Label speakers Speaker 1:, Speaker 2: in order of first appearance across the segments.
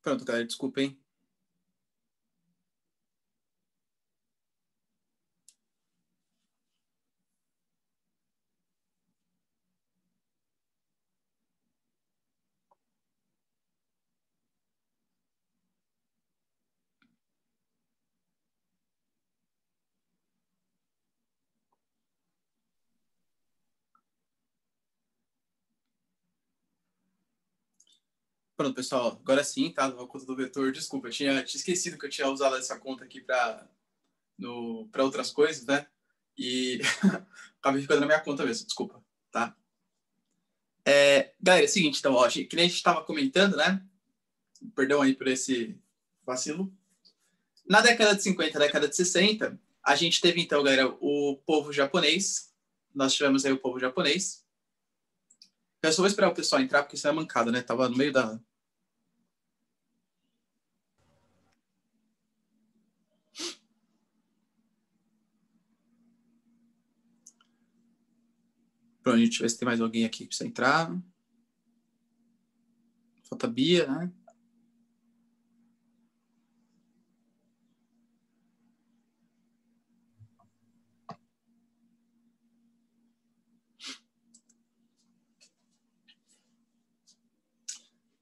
Speaker 1: Pronto, galera, desculpa, hein? Pronto, pessoal, agora sim, tá? Nova conta do vetor. Desculpa, eu tinha esquecido que eu tinha usado essa conta aqui para outras coisas, né? E acabei ficando na minha conta mesmo, desculpa, tá? Galera, é o seguinte, então, ó, que nem a gente estava comentando, né? Perdão aí por esse vacilo. Na década de 50, década de 60, a gente teve, então, galera, o povo japonês. Nós tivemos aí o povo japonês. Eu só vou esperar o pessoal entrar, porque isso é mancada, né? Tava no meio da... Pronto, a gente vai ver se tem mais alguém aqui pra você entrar. Falta a Bia, né?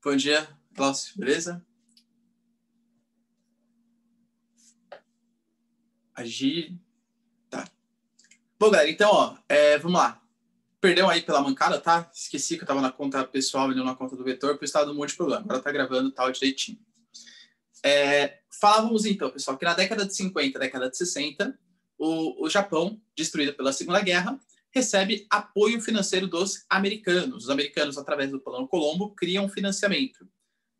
Speaker 1: Bom dia, Cláudio, beleza? Agir. Tá. Bom, galera, então, ó, vamos lá. Perdão aí pela mancada, tá? Esqueci que eu tava na conta pessoal e não na conta do vetor, por estado de um monte de problema. Agora tá gravando tal direitinho. Falávamos então, pessoal, que na década de 50, década de 60, o Japão, destruído pela Segunda Guerra, recebe apoio financeiro dos americanos. Os americanos, através do Plano Colombo, criam financiamento.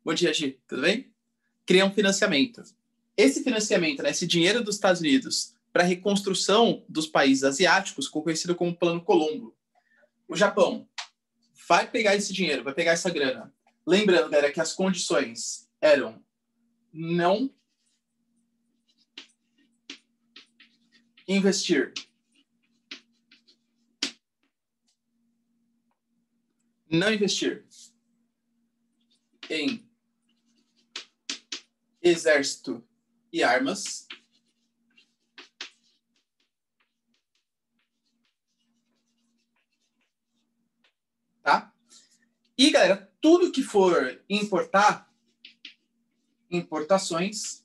Speaker 1: Bom dia, Gi, tudo bem? Criam financiamento. Esse financiamento, né, esse dinheiro dos Estados Unidos para a reconstrução dos países asiáticos, conhecido como Plano Colombo. O Japão vai pegar esse dinheiro, vai pegar essa grana. Lembrando, galera, que as condições eram não investir em exército e armas, tá? E, galera, tudo que for importações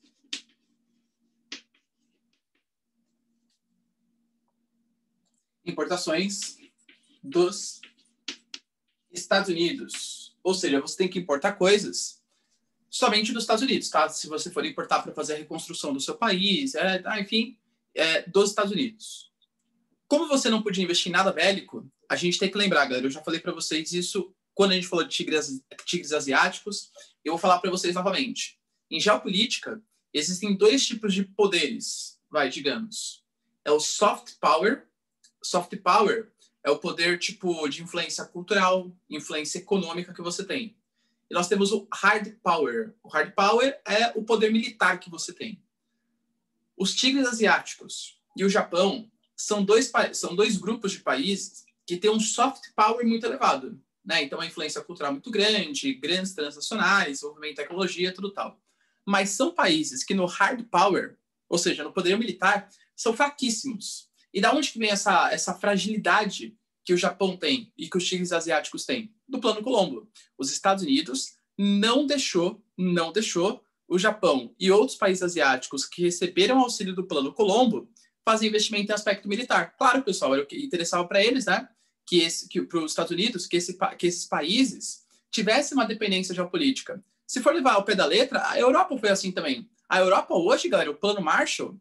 Speaker 1: dos Estados Unidos. Ou seja, você tem que importar coisas somente dos Estados Unidos, tá? Se você for importar para fazer a reconstrução do seu país, enfim, dos Estados Unidos. Como você não podia investir em nada bélico, a gente tem que lembrar, galera, eu já falei para vocês isso quando a gente falou de tigres asiáticos, eu vou falar para vocês novamente. Em geopolítica, existem dois tipos de poderes, digamos. É o soft power. Soft power é o poder tipo de influência cultural, influência econômica que você tem. E nós temos o hard power. O hard power é o poder militar que você tem. Os tigres asiáticos e o Japão são dois grupos de países que têm um soft power muito elevado, né? Então, a influência cultural muito grande, grandes transnacionais, desenvolvimento de tecnologia, tudo tal. Mas são países que no hard power, ou seja, no poder militar, são fraquíssimos. E da onde que vem essa fragilidade que o Japão tem e que os tigres asiáticos têm? Do Plano Colombo. Os Estados Unidos não deixou o Japão e outros países asiáticos que receberam auxílio do Plano Colombo fazer investimento em aspecto militar. Claro, pessoal, era o que interessava para eles, né? Que para os Estados Unidos, que esses países tivessem uma dependência geopolítica. Se for levar ao pé da letra, a Europa foi assim também. A Europa hoje, galera, o Plano Marshall,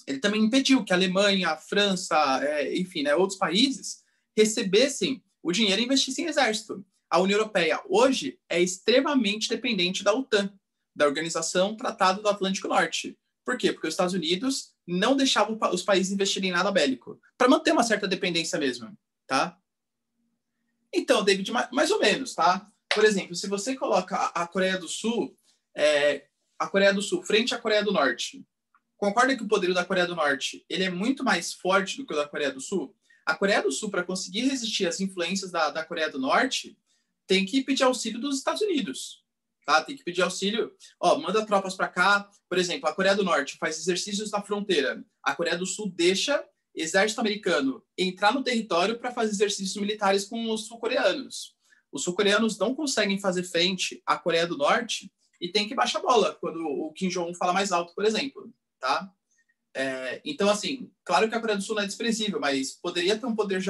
Speaker 1: ele também impediu que a Alemanha, a França, enfim, né, outros países recebessem o dinheiro e investissem em exército. A União Europeia hoje é extremamente dependente da OTAN, da Organização Tratado do Atlântico Norte. Por quê? Porque os Estados Unidos não deixavam os países investirem em nada bélico, para manter uma certa dependência mesmo, tá? Então, David, mais ou menos, tá? Por exemplo, se você coloca a Coreia do Sul, frente à Coreia do Norte, concorda que o poderio da Coreia do Norte ele é muito mais forte do que o da Coreia do Sul? A Coreia do Sul, para conseguir resistir às influências da Coreia do Norte, tem que pedir auxílio dos Estados Unidos, tá? Tem que pedir auxílio. Ó, manda tropas para cá. Por exemplo, a Coreia do Norte faz exercícios na fronteira. A Coreia do Sul deixa exército americano entrar no território para fazer exercícios militares com os sul-coreanos. Os sul-coreanos não conseguem fazer frente à Coreia do Norte e tem que baixar a bola quando o Kim Jong-un fala mais alto, por exemplo, tá? Então, assim, claro que a Coreia do Sul não é desprezível, mas poderia ter um poder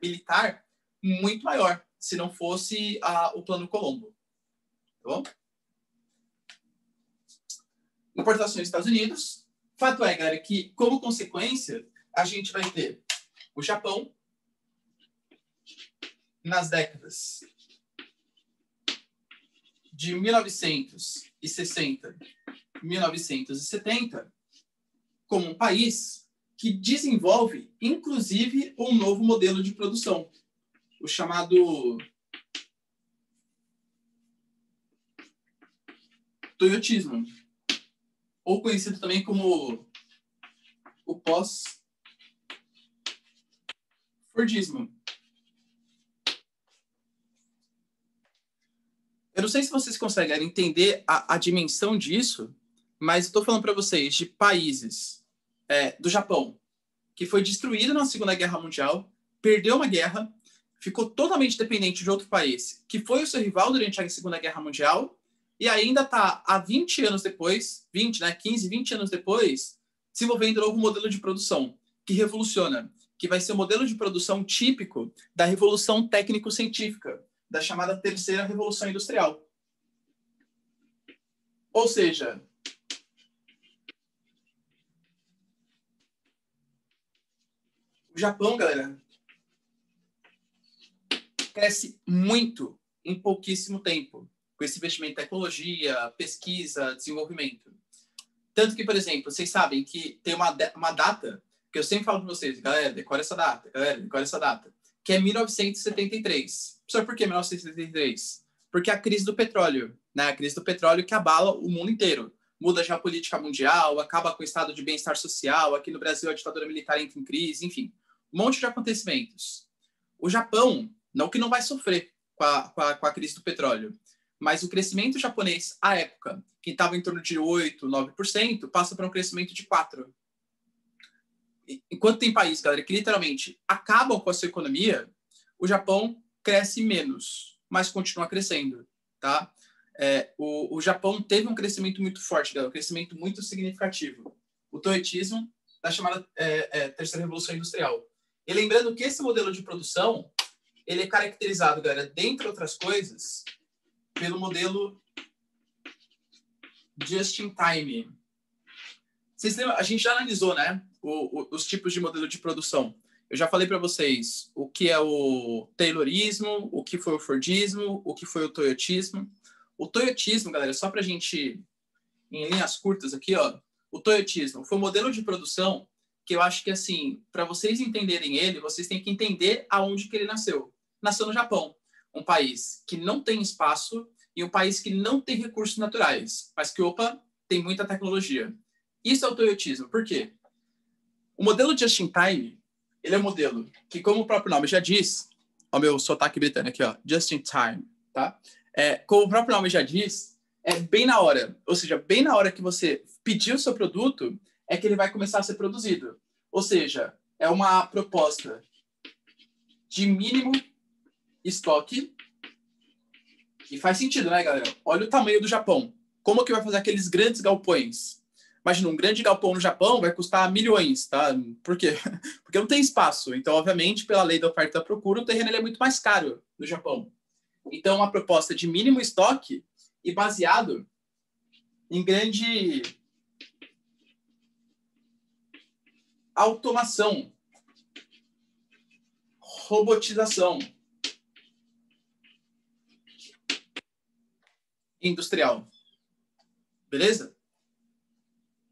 Speaker 1: militar muito maior se não fosse o Plano Colombo. Tá bom? Importações dos Estados Unidos. Fato é, galera, que como consequência, a gente vai ter o Japão nas décadas de 1960 e 1970 como um país que desenvolve, inclusive, um novo modelo de produção, o chamado toyotismo, ou conhecido também como o pós-fordismo. Eu não sei se vocês conseguem entender a dimensão disso, mas estou falando para vocês de países do Japão, que foi destruído na Segunda Guerra Mundial, perdeu uma guerra, ficou totalmente dependente de outro país, que foi o seu rival durante a Segunda Guerra Mundial, e ainda está há 20 anos depois, 15, 20 anos depois, desenvolvendo um novo modelo de produção, que revoluciona, que vai ser o modelo de produção típico da Revolução Técnico-Científica, da chamada Terceira Revolução Industrial. Ou seja, o Japão, galera, cresce muito em pouquíssimo tempo, com esse investimento em tecnologia, pesquisa, desenvolvimento. Tanto que, por exemplo, vocês sabem que tem uma data, que eu sempre falo para vocês, galera, decora essa data, que é 1973. Sabe por que 1973? Porque a crise do petróleo, né? A crise do petróleo que abala o mundo inteiro. Muda a geopolítica mundial, acaba com o estado de bem-estar social, aqui no Brasil a ditadura militar entra em crise, enfim. Um monte de acontecimentos. O Japão, não que não vai sofrer com a crise do petróleo, mas o crescimento japonês, à época, que estava em torno de 8%, 9%, passa para um crescimento de 4%. Enquanto tem países, galera, que literalmente acabam com a sua economia, o Japão cresce menos, mas continua crescendo, tá? O Japão teve um crescimento muito forte, galera, um crescimento muito significativo. O toyotismo, da chamada Terceira Revolução Industrial. E lembrando que esse modelo de produção, ele é caracterizado, galera, dentre outras coisas, pelo modelo just-in-time. Vocês lembram? A gente já analisou, né, os tipos de modelo de produção. Eu já falei para vocês o que é o Taylorismo, o que foi o Fordismo, o que foi o Toyotismo. O Toyotismo, galera, só para a gente, em linhas curtas aqui, ó, o Toyotismo foi um modelo de produção que eu acho que, assim, para vocês entenderem ele, vocês têm que entender aonde que ele nasceu. Nasceu no Japão, um país que não tem espaço e um país que não tem recursos naturais, mas que, tem muita tecnologia. Isso é o Toyotismo. Por quê? O modelo just-in-time, ele é um modelo que, como o próprio nome já diz, ó, meu sotaque britânico aqui, ó, just-in-time, tá? Como o próprio nome já diz, é bem na hora. Ou seja, bem na hora que você pedir o seu produto, é que ele vai começar a ser produzido. Ou seja, é uma proposta de mínimo estoque. E faz sentido, né, galera? Olha o tamanho do Japão. Como que vai fazer aqueles grandes galpões? Imagina, um grande galpão no Japão vai custar milhões, tá? Por quê? Porque não tem espaço. Então, obviamente, pela lei da oferta e da procura, o terreno ele é muito mais caro no Japão. Então, uma proposta de mínimo estoque e baseado em grande automação, robotização industrial. Beleza?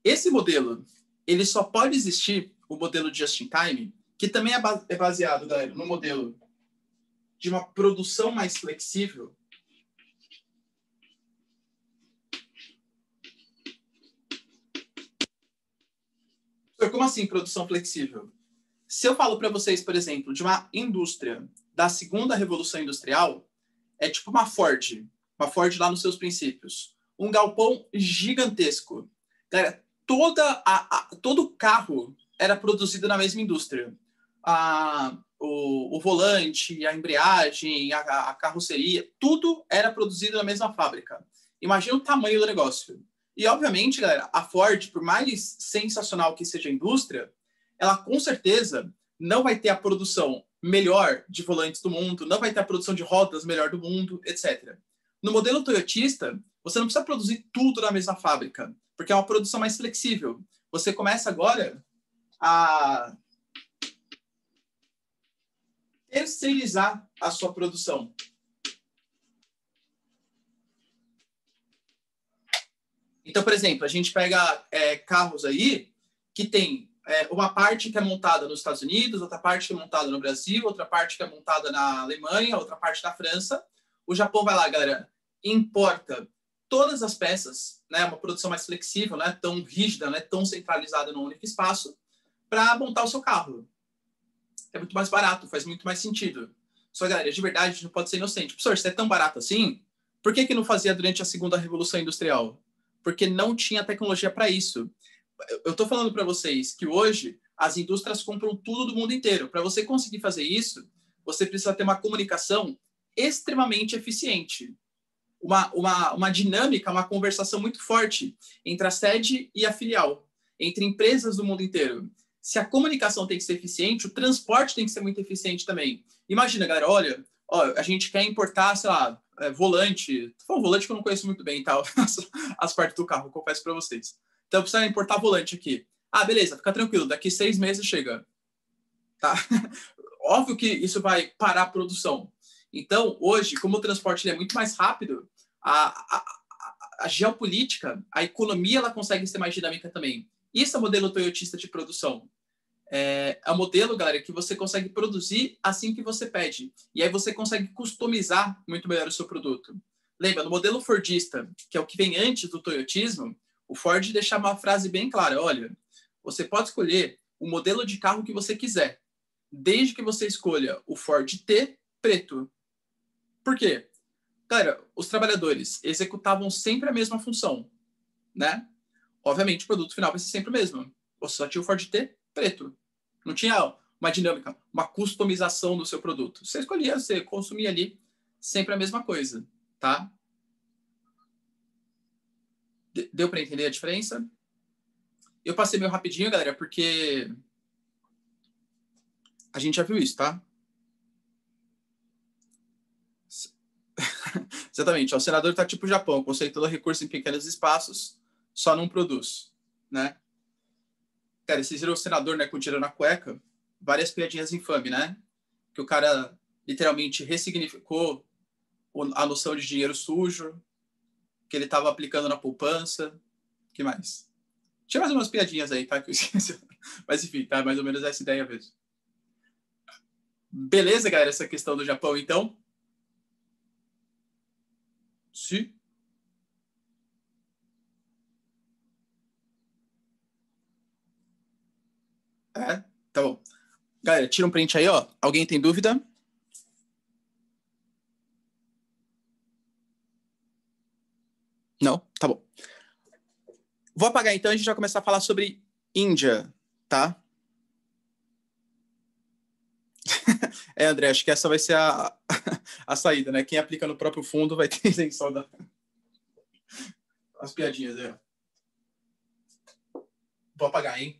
Speaker 1: Esse modelo, ele só pode existir, o modelo just-in-time, que também é baseado, galera, no modelo de uma produção mais flexível. Como assim produção flexível? Se eu falo para vocês, por exemplo, de uma indústria da segunda revolução industrial, é tipo uma Ford Uma Ford lá nos seus princípios. Um galpão gigantesco. Galera, todo carro era produzido na mesma indústria. O volante, a embreagem, a carroceria, tudo era produzido na mesma fábrica. Imagina o tamanho do negócio. E, obviamente, galera, a Ford, por mais sensacional que seja a indústria, ela com certeza não vai ter a produção melhor de volantes do mundo, não vai ter a produção de rodas melhor do mundo, etc. No modelo toyotista, você não precisa produzir tudo na mesma fábrica, porque é uma produção mais flexível. Você começa agora a terceirizar a sua produção. Então, por exemplo, a gente pega carros aí que tem uma parte que é montada nos Estados Unidos, outra parte que é montada no Brasil, outra parte que é montada na Alemanha, outra parte na França. O Japão vai lá, galera, importa todas as peças, né, uma produção mais flexível, não é tão rígida, não é tão centralizada num único espaço, para montar o seu carro. É muito mais barato, faz muito mais sentido. Só, galera, de verdade, a gente não pode ser inocente. Professor, se é tão barato assim, por que não fazia durante a segunda Revolução Industrial? Porque não tinha tecnologia para isso. Eu estou falando para vocês que hoje as indústrias compram tudo do mundo inteiro. Para você conseguir fazer isso, você precisa ter uma comunicação extremamente eficiente. Uma dinâmica, uma conversação muito forte entre a sede e a filial, entre empresas do mundo inteiro. Se a comunicação tem que ser eficiente, o transporte tem que ser muito eficiente também. Imagina, galera, olha, a gente quer importar, sei lá, volante. Foi um volante que eu não conheço muito bem e tal, as partes do carro, confesso para vocês. Então, eu preciso importar volante aqui. Ah, beleza, fica tranquilo, daqui 6 meses chega. Tá? Óbvio que isso vai parar a produção. Então, hoje, como o transporte é muito mais rápido, a geopolítica, a economia, ela consegue ser mais dinâmica também. Isso é o modelo toyotista de produção. É um modelo, galera, que você consegue produzir assim que você pede. E aí você consegue customizar muito melhor o seu produto. Lembra, no modelo fordista, que é o que vem antes do toyotismo, o Ford deixa uma frase bem clara. Olha, você pode escolher o modelo de carro que você quiser, desde que você escolha o Ford T preto. Por quê? Galera, os trabalhadores executavam sempre a mesma função, né? Obviamente, o produto final vai ser sempre o mesmo. Você só tinha o Ford T preto. Não tinha uma dinâmica, uma customização do seu produto. Você escolhia, você consumia ali sempre a mesma coisa, tá? Deu para entender a diferença? Eu passei meio rapidinho, galera, porque a gente já viu isso, tá? Exatamente. O senador tá tipo o Japão, conceituando recurso em pequenos espaços, só não produz, né? Cara, vocês viram o senador, né, com tiro na cueca? Várias piadinhas infames, né? Que o cara literalmente ressignificou a noção de dinheiro sujo, que ele estava aplicando na poupança. Que mais? Tinha mais umas piadinhas aí, tá? Que eu esqueci. Mas enfim, tá? Mais ou menos essa ideia mesmo. Beleza, galera, essa questão do Japão, então? Sim. É, tá bom. Galera, tira um print aí, ó. Alguém tem dúvida? Não? Tá bom. Vou apagar então e a gente vai começar a falar sobre Índia, tá? André, acho que essa vai ser a saída, né? Quem aplica no próprio fundo vai ter isenção as piadinhas aí, ó. Vou apagar, hein?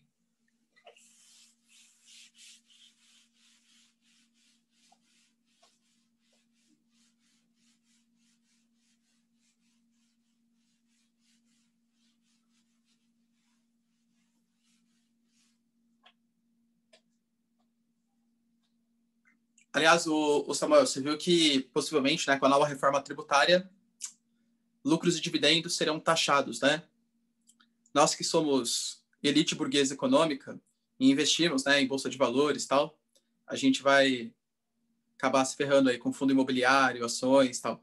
Speaker 1: Aliás, o Samuel, você viu que possivelmente, né, com a nova reforma tributária, lucros e dividendos serão taxados, né? Nós que somos elite burguesa econômica e investimos, né, em bolsa de valores e tal, a gente vai acabar se ferrando aí com fundo imobiliário, ações e tal,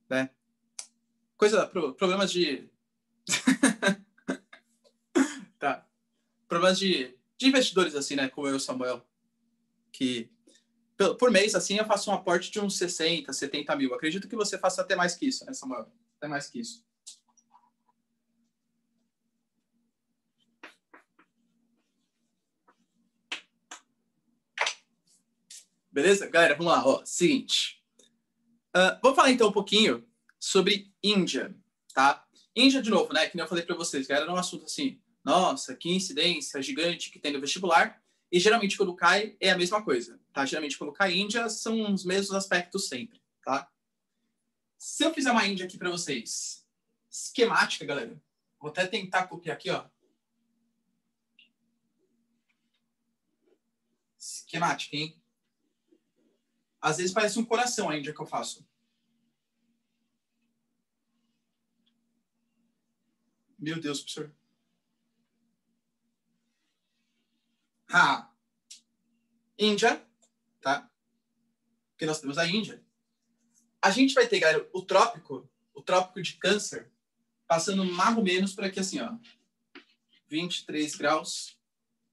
Speaker 1: né? Problemas de... Problemas de investidores assim, né, como eu e o Samuel, que por mês, assim, eu faço um aporte de uns 60, 70 mil. Acredito que você faça até mais que isso, né, Samuel? Até mais que isso. Beleza? Galera, vamos lá. Ó, seguinte. Vamos falar, então, um pouquinho sobre Índia, tá? Índia, de novo, né? Que nem eu falei para vocês, galera, é um assunto assim, nossa, que incidência gigante que tem no vestibular. E geralmente quando cai é a mesma coisa, tá? Geralmente quando cai Índia são os mesmos aspectos sempre, tá? Se eu fizer uma Índia aqui para vocês, esquemática, galera, vou até tentar copiar aqui, ó. Esquemática, hein? Às vezes parece um coração a Índia que eu faço. Meu Deus, professor. Índia, tá? Porque nós temos a Índia. A gente vai ter, galera, o trópico de Câncer, passando mais ou menos por aqui assim, ó. 23 graus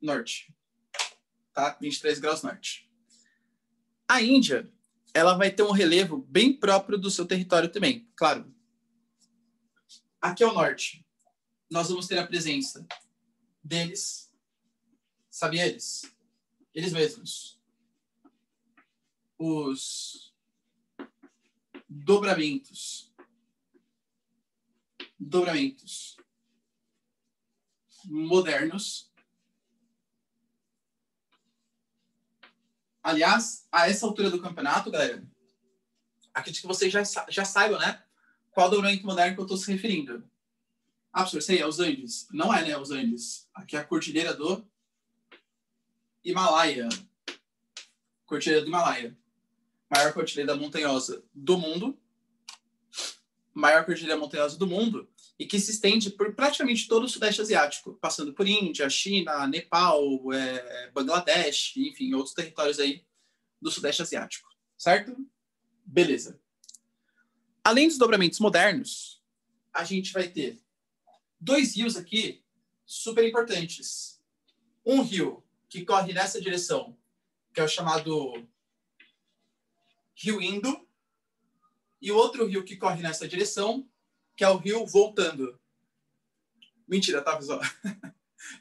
Speaker 1: norte. Tá? 23 graus norte. A Índia, ela vai ter um relevo bem próprio do seu território também, claro. Aqui é o norte. Nós vamos ter a presença deles. Sabe eles? Eles mesmos. Os dobramentos modernos. Aliás, a essa altura do campeonato, galera, acredito que vocês já saibam, né? Qual dobramento moderno que eu estou se referindo. Professor, sei, é os Andes. Não é, né, os Andes. Aqui é a Cordilheira do Himalaia. Cordilheira do Himalaia. Maior cordilheira montanhosa do mundo. Maior cordilheira montanhosa do mundo. E que se estende por praticamente todo o Sudeste Asiático. Passando por Índia, China, Nepal, Bangladesh, enfim, outros territórios aí do Sudeste Asiático. Certo? Beleza. Além dos dobramentos modernos, a gente vai ter 2 rios aqui super importantes. Um rio que corre nessa direção, que é o chamado Rio Indo, e o outro rio que corre nessa direção, que é o rio Voltando. Mentira, tá, pessoal?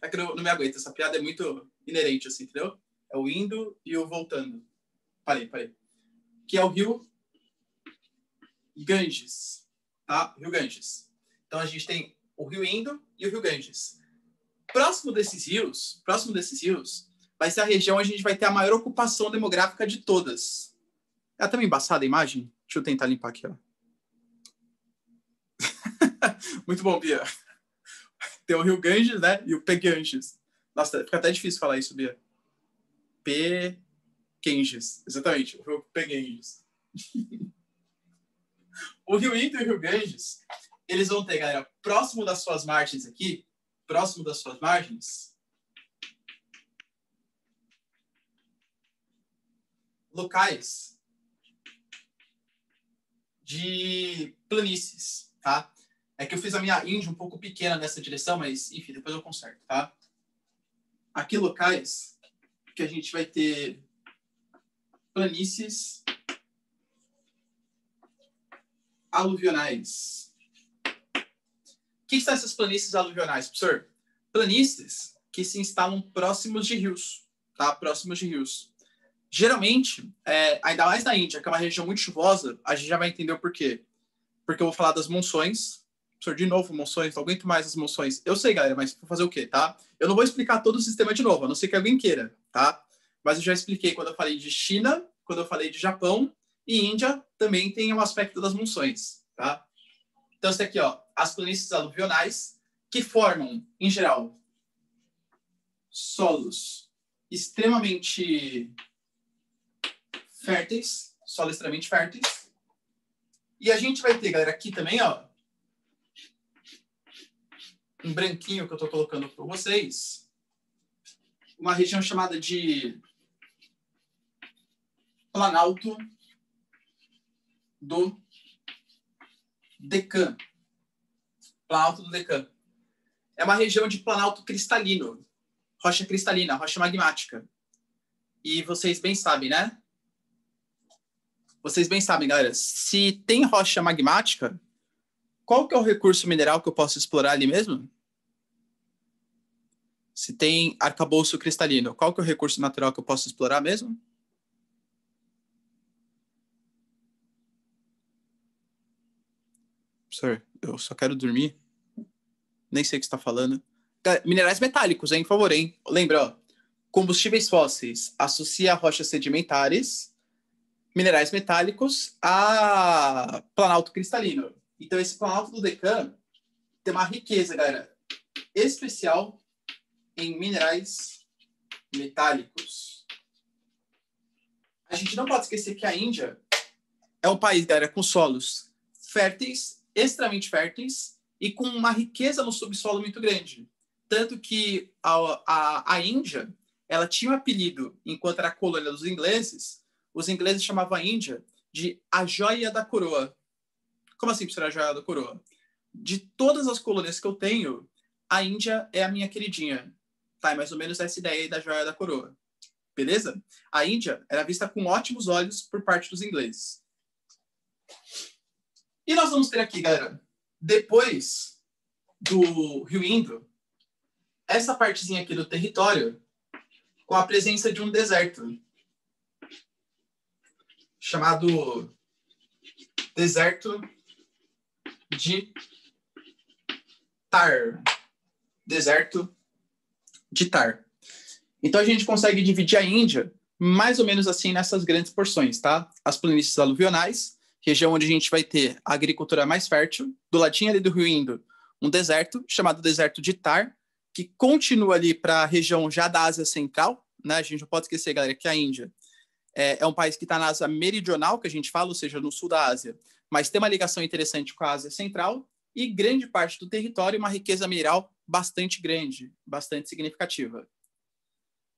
Speaker 1: É que eu não me aguento, essa piada é muito inerente, assim, entendeu? É o Indo e o Voltando. Parei. Que é o rio Ganges, tá? Rio Ganges. Então, a gente tem o rio Indo e o rio Ganges. Próximo desses rios, vai ser a região onde a gente vai ter a maior ocupação demográfica de todas. É até meio embaçada a imagem. Deixa eu tentar limpar aqui, ó. Muito bom, Bia. Tem o rio Ganges, né? E o Peganges. Nossa, fica até difícil falar isso, Bia. Peganges. Exatamente, o rio Peganges. O rio Indo e o rio Ganges, eles vão ter, galera, próximo das suas margens aqui, locais de planícies, tá? É que eu fiz a minha Índia um pouco pequena nessa direção, mas, enfim, depois eu conserto, tá? Aqui locais que a gente vai ter planícies aluvionais. O que são essas planícies aluvionais, professor? Planícies que se instalam próximos de rios, tá? Próximos de rios. Geralmente, ainda mais na Índia, que é uma região muito chuvosa, a gente já vai entender o porquê. Porque eu vou falar das monções. Professor, de novo, monções, não aguento mais as monções. Eu sei, galera, mas vou fazer o quê, tá? Eu não vou explicar todo o sistema de novo, a não ser que alguém queira, tá? Mas eu já expliquei quando eu falei de China, quando eu falei de Japão, e Índia também tem um aspecto das monções, tá? Então, isso aqui, ó, as planícies aluvionais, que formam, em geral, solos extremamente férteis, solos extremamente férteis. E a gente vai ter, galera, aqui também, ó, um branquinho que eu tô colocando para vocês, uma região chamada de Planalto do Deccan. Planalto do Deccan. É uma região de planalto cristalino, rocha cristalina, rocha magmática. E vocês bem sabem, né? vocês bem sabem, galera, se tem rocha magmática, qual que é o recurso mineral que eu posso explorar ali mesmo? Se tem arcabouço cristalino, qual que é o recurso natural que eu posso explorar mesmo? Professor, eu só quero dormir. Nem sei o que você está falando. Minerais metálicos, hein? Por favor, hein? Lembra, ó, combustíveis fósseis associa a rochas sedimentares, minerais metálicos a planalto cristalino. Então, esse planalto do Deccan tem uma riqueza, galera, especial em minerais metálicos. A gente não pode esquecer que a Índia é um país, galera, com solos férteis, extremamente férteis, e com uma riqueza no subsolo muito grande. Tanto que a Índia, ela tinha um apelido, enquanto era colônia dos ingleses, os ingleses chamavam a Índia de a joia da coroa. Como assim, professor, a joia da coroa? De todas as colônias que eu tenho, a Índia é a minha queridinha. Tá, é mais ou menos essa ideia aí da joia da coroa. Beleza? A Índia era vista com ótimos olhos por parte dos ingleses. E nós vamos ter aqui, galera, depois do Rio Indo, essa partezinha aqui do território com a presença de um deserto chamado Deserto de Thar. Deserto de Thar. Então a gente consegue dividir a Índia mais ou menos assim nessas grandes porções, tá? As planícies aluvionais, região onde a gente vai ter a agricultura mais fértil, do ladinho ali do Rio Indo, um deserto chamado Deserto de Thar, que continua ali para a região já da Ásia Central, né? A gente não pode esquecer, galera, que a Índia é um país que está na Ásia Meridional, que a gente fala, ou seja, no sul da Ásia, mas tem uma ligação interessante com a Ásia Central e grande parte do território uma riqueza mineral bastante grande, bastante significativa.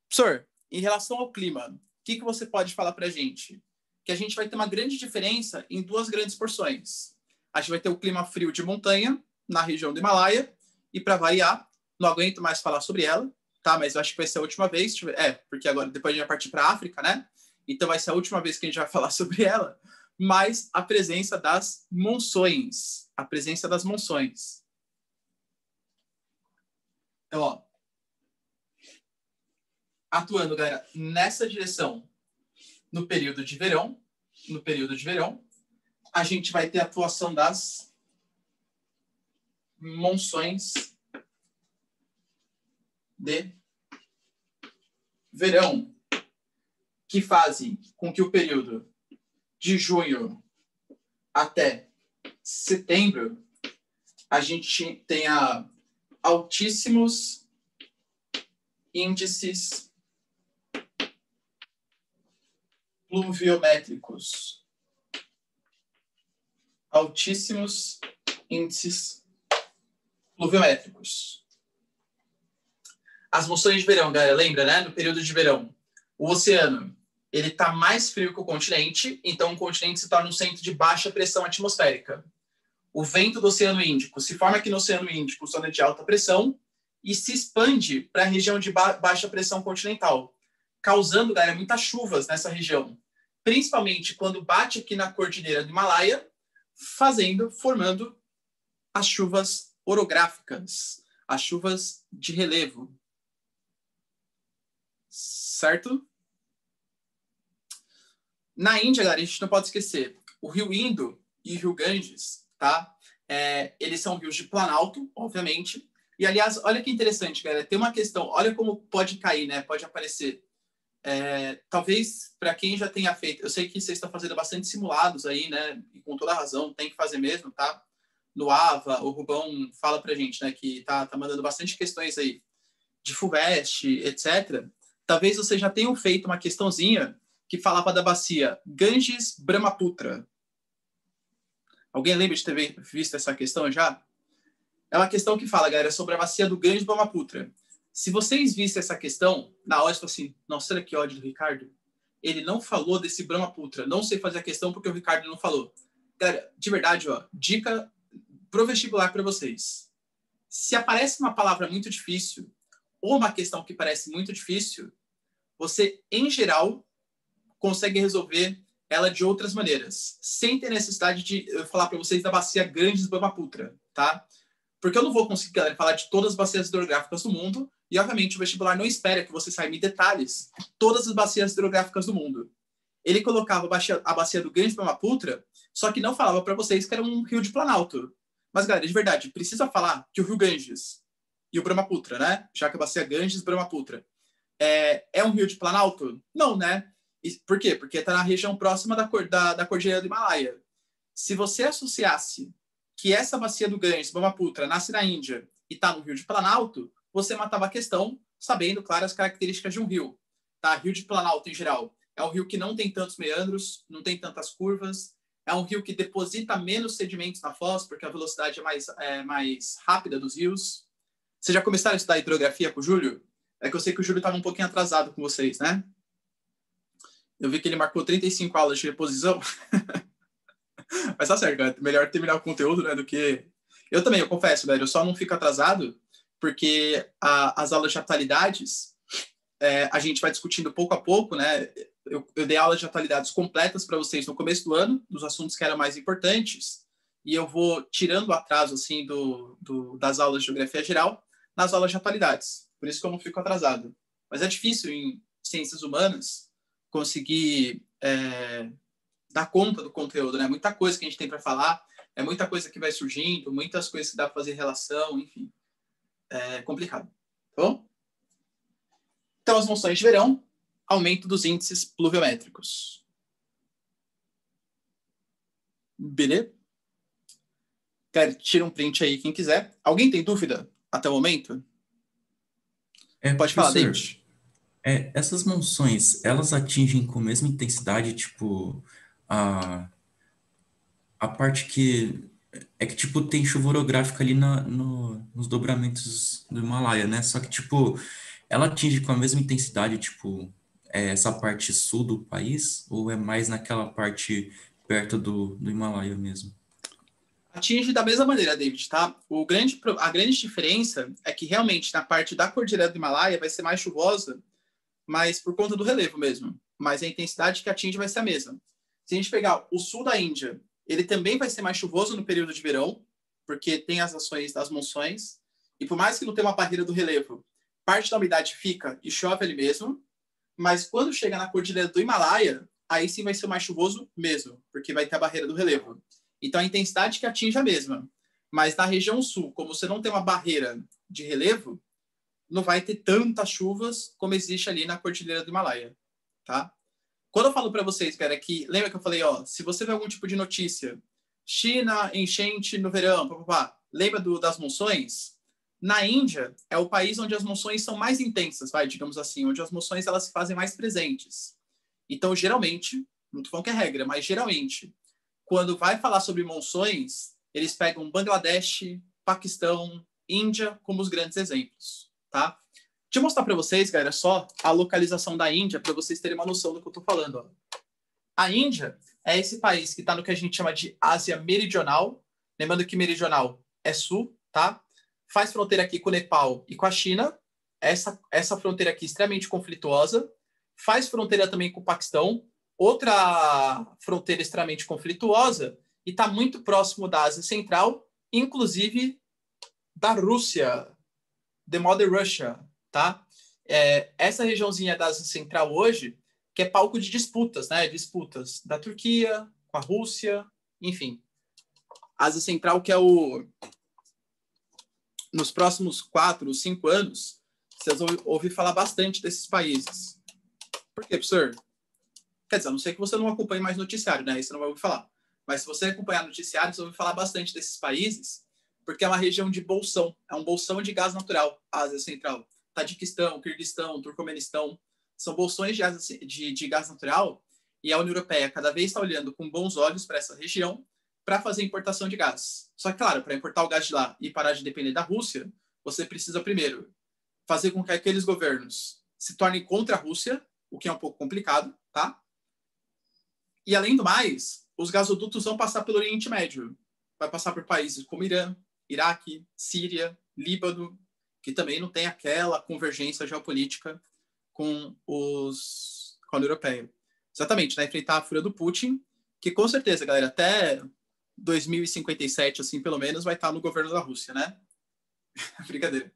Speaker 1: Professor, em relação ao clima, o que você pode falar para a gente? Que a gente vai ter uma grande diferença em duas grandes porções. A gente vai ter o clima frio de montanha, na região do Himalaia, e para variar, não aguento mais falar sobre ela, tá? Mas eu acho que vai ser a última vez, porque agora depois a gente vai partir para a África, né? Então vai ser a última vez que a gente vai falar sobre ela, mas a presença das monções. A presença das monções. Então, ó, atuando, galera, nessa direção no período de verão, a gente vai ter a atuação das monções de verão, que fazem com que o período de junho até setembro a gente tenha altíssimos índices pluviométricos. Altíssimos índices pluviométricos. As monções de verão, galera, lembra, né? No período de verão, o oceano ele está mais frio que o continente, então o continente se torna um centro de baixa pressão atmosférica. O vento do Oceano Índico se forma aqui no Oceano Índico, zona de alta pressão, e se expande para a região de baixa pressão continental, causando, galera, muitas chuvas nessa região, principalmente quando bate aqui na cordilheira do Himalaia, formando as chuvas orográficas, as chuvas de relevo. Certo? Na Índia, galera, a gente não pode esquecer, o Rio Indo e o Rio Ganges, tá? Eles são rios de planalto, obviamente. E, aliás, olha que interessante, galera, tem uma questão, olha como pode cair, né? Pode aparecer. Talvez, para quem já tenha feito, eu sei que vocês estão fazendo bastante simulados aí, né? E com toda razão, tem que fazer mesmo, tá? No AVA, o Rubão fala pra gente, né? Que tá mandando bastante questões aí de FUVEST, etc. Talvez vocês já tenham feito uma questãozinha que falava da bacia Ganges-Brahmaputra. Alguém lembra de ter visto essa questão já? É uma questão que fala, galera, sobre a bacia do Ganges-Brahmaputra. Se vocês vissem essa questão, na hora, você fala assim, nossa, olha que ódio do Ricardo. Ele não falou desse Brahmaputra. Não sei fazer a questão porque o Ricardo não falou. Galera, de verdade, ó, dica pro vestibular para vocês. Se aparece uma palavra muito difícil ou uma questão que parece muito difícil, você, em geral, consegue resolver ela de outras maneiras, sem ter necessidade de eu falar para vocês da bacia Ganges-Brahmaputra, tá? Porque eu não vou conseguir, galera, falar de todas as bacias hidrográficas do mundo, e obviamente o vestibular não espera que você saiba em detalhes todas as bacias hidrográficas do mundo. Ele colocava a bacia do Ganges-Brahmaputra, só que não falava para vocês que era um rio de Planalto. Mas, galera, de verdade, precisa falar que o rio Ganges e o Brahmaputra, né? Já que a bacia Ganges-Brahmaputra é um rio de Planalto? Não, né? Por quê? Porque está na região próxima da Cordilheira do Himalaia. Se você associasse que essa bacia do Ganges, Brahmaputra, nasce na Índia e está no rio de Planalto, você matava a questão sabendo, claro, as características de um rio. Tá? Rio de Planalto, em geral, é um rio que não tem tantos meandros, não tem tantas curvas, é um rio que deposita menos sedimentos na foz, porque a velocidade é mais rápida dos rios. Vocês já começaram a estudar hidrografia com o Júlio? É que eu sei que o Júlio estava um pouquinho atrasado com vocês, né? Eu vi que ele marcou 35 aulas de reposição. Mas tá certo, cara. Melhor terminar o conteúdo, né, do que... Eu também, eu confesso, velho, eu só não fico atrasado porque as aulas de atualidades, a gente vai discutindo pouco a pouco, né? Eu dei aulas de atualidades completas para vocês no começo do ano, dos assuntos que eram mais importantes, e eu vou tirando o atraso, assim, das aulas de geografia geral nas aulas de atualidades. Por isso que eu não fico atrasado. Mas é difícil em ciências humanas conseguir dar conta do conteúdo, né? Muita coisa que a gente tem para falar, muita coisa que vai surgindo, muitas coisas que dá para fazer relação, enfim. É complicado. Tá bom? Então, as monções de verão, aumento dos índices pluviométricos. Beleza? Cara, tira um print aí quem quiser. Alguém tem dúvida até o momento? Pode falar,
Speaker 2: Professor,
Speaker 1: David.
Speaker 2: essas monções, elas atingem com a mesma intensidade, tipo, a, a parte que... É que, tipo, tem chuva orográfica ali nos dobramentos do Himalaia, né? Só que, tipo, ela atinge com a mesma intensidade, tipo, essa parte sul do país? Ou é mais naquela parte perto do Himalaia mesmo?
Speaker 1: Atinge da mesma maneira, David, tá? A grande diferença é que realmente na parte da Cordilheira do Himalaia vai ser mais chuvosa, mas por conta do relevo mesmo. Mas a intensidade que atinge vai ser a mesma. Se a gente pegar o sul da Índia, ele também vai ser mais chuvoso no período de verão, porque tem as ações das monções. E por mais que não tenha uma barreira do relevo, parte da umidade fica e chove ali mesmo. Mas quando chega na Cordilheira do Himalaia, aí sim vai ser mais chuvoso mesmo, porque vai ter a barreira do relevo. Então a intensidade que atinge é a mesma. Mas na região sul, como você não tem uma barreira de relevo, não vai ter tantas chuvas como existe ali na Cordilheira do Himalaia, tá? Quando eu falo para vocês, cara, que lembra que eu falei, ó, se você vê algum tipo de notícia, China, enchente no verão, papapá, lembra das monções? Na Índia é o país onde as monções são mais intensas, vai, digamos assim, onde as monções elas se fazem mais presentes. Então, geralmente, não tô falando que é regra, mas geralmente, quando vai falar sobre monções, eles pegam Bangladesh, Paquistão, Índia como os grandes exemplos, tá? Deixa eu mostrar para vocês, galera, só a localização da Índia, para vocês terem uma noção do que eu estou falando. Ó. A Índia é esse país que está no que a gente chama de Ásia Meridional. Lembrando que meridional é sul, tá? Faz fronteira aqui com o Nepal e com a China. Essa fronteira aqui é extremamente conflituosa. Faz fronteira também com o Paquistão. Outra fronteira extremamente conflituosa. E está muito próximo da Ásia Central, inclusive da Rússia, the Mother Russia, tá? Essa regiãozinha da Ásia Central hoje, que é palco de disputas, né? Disputas da Turquia, com a Rússia, enfim. Ásia Central, que é nos próximos 4, 5 anos, vocês vão ouvir falar bastante desses países. Por quê, professor? Quer dizer, a não ser que você não acompanhe mais noticiário, né? Isso você não vai ouvir falar. Mas se você acompanhar noticiário, você vai ouvir falar bastante desses países, porque é uma região de bolsão. É um bolsão de gás natural, a Ásia Central. Tadiquistão, Quirguistão, Turcomenistão. São bolsões de gás natural e a União Europeia cada vez está olhando com bons olhos para essa região para fazer importação de gás. Só que, claro, para importar o gás de lá e parar de depender da Rússia, você precisa, primeiro, fazer com que aqueles governos se tornem contra a Rússia, o que é um pouco complicado, tá? E, além do mais, os gasodutos vão passar pelo Oriente Médio. Vai passar por países como Irã, Iraque, Síria, Líbano, que também não tem aquela convergência geopolítica com a União Europeia. Exatamente, né? Enfrentar a fúria do Putin, que com certeza, galera, até 2057, assim, pelo menos, vai estar no governo da Rússia, né? Brincadeira.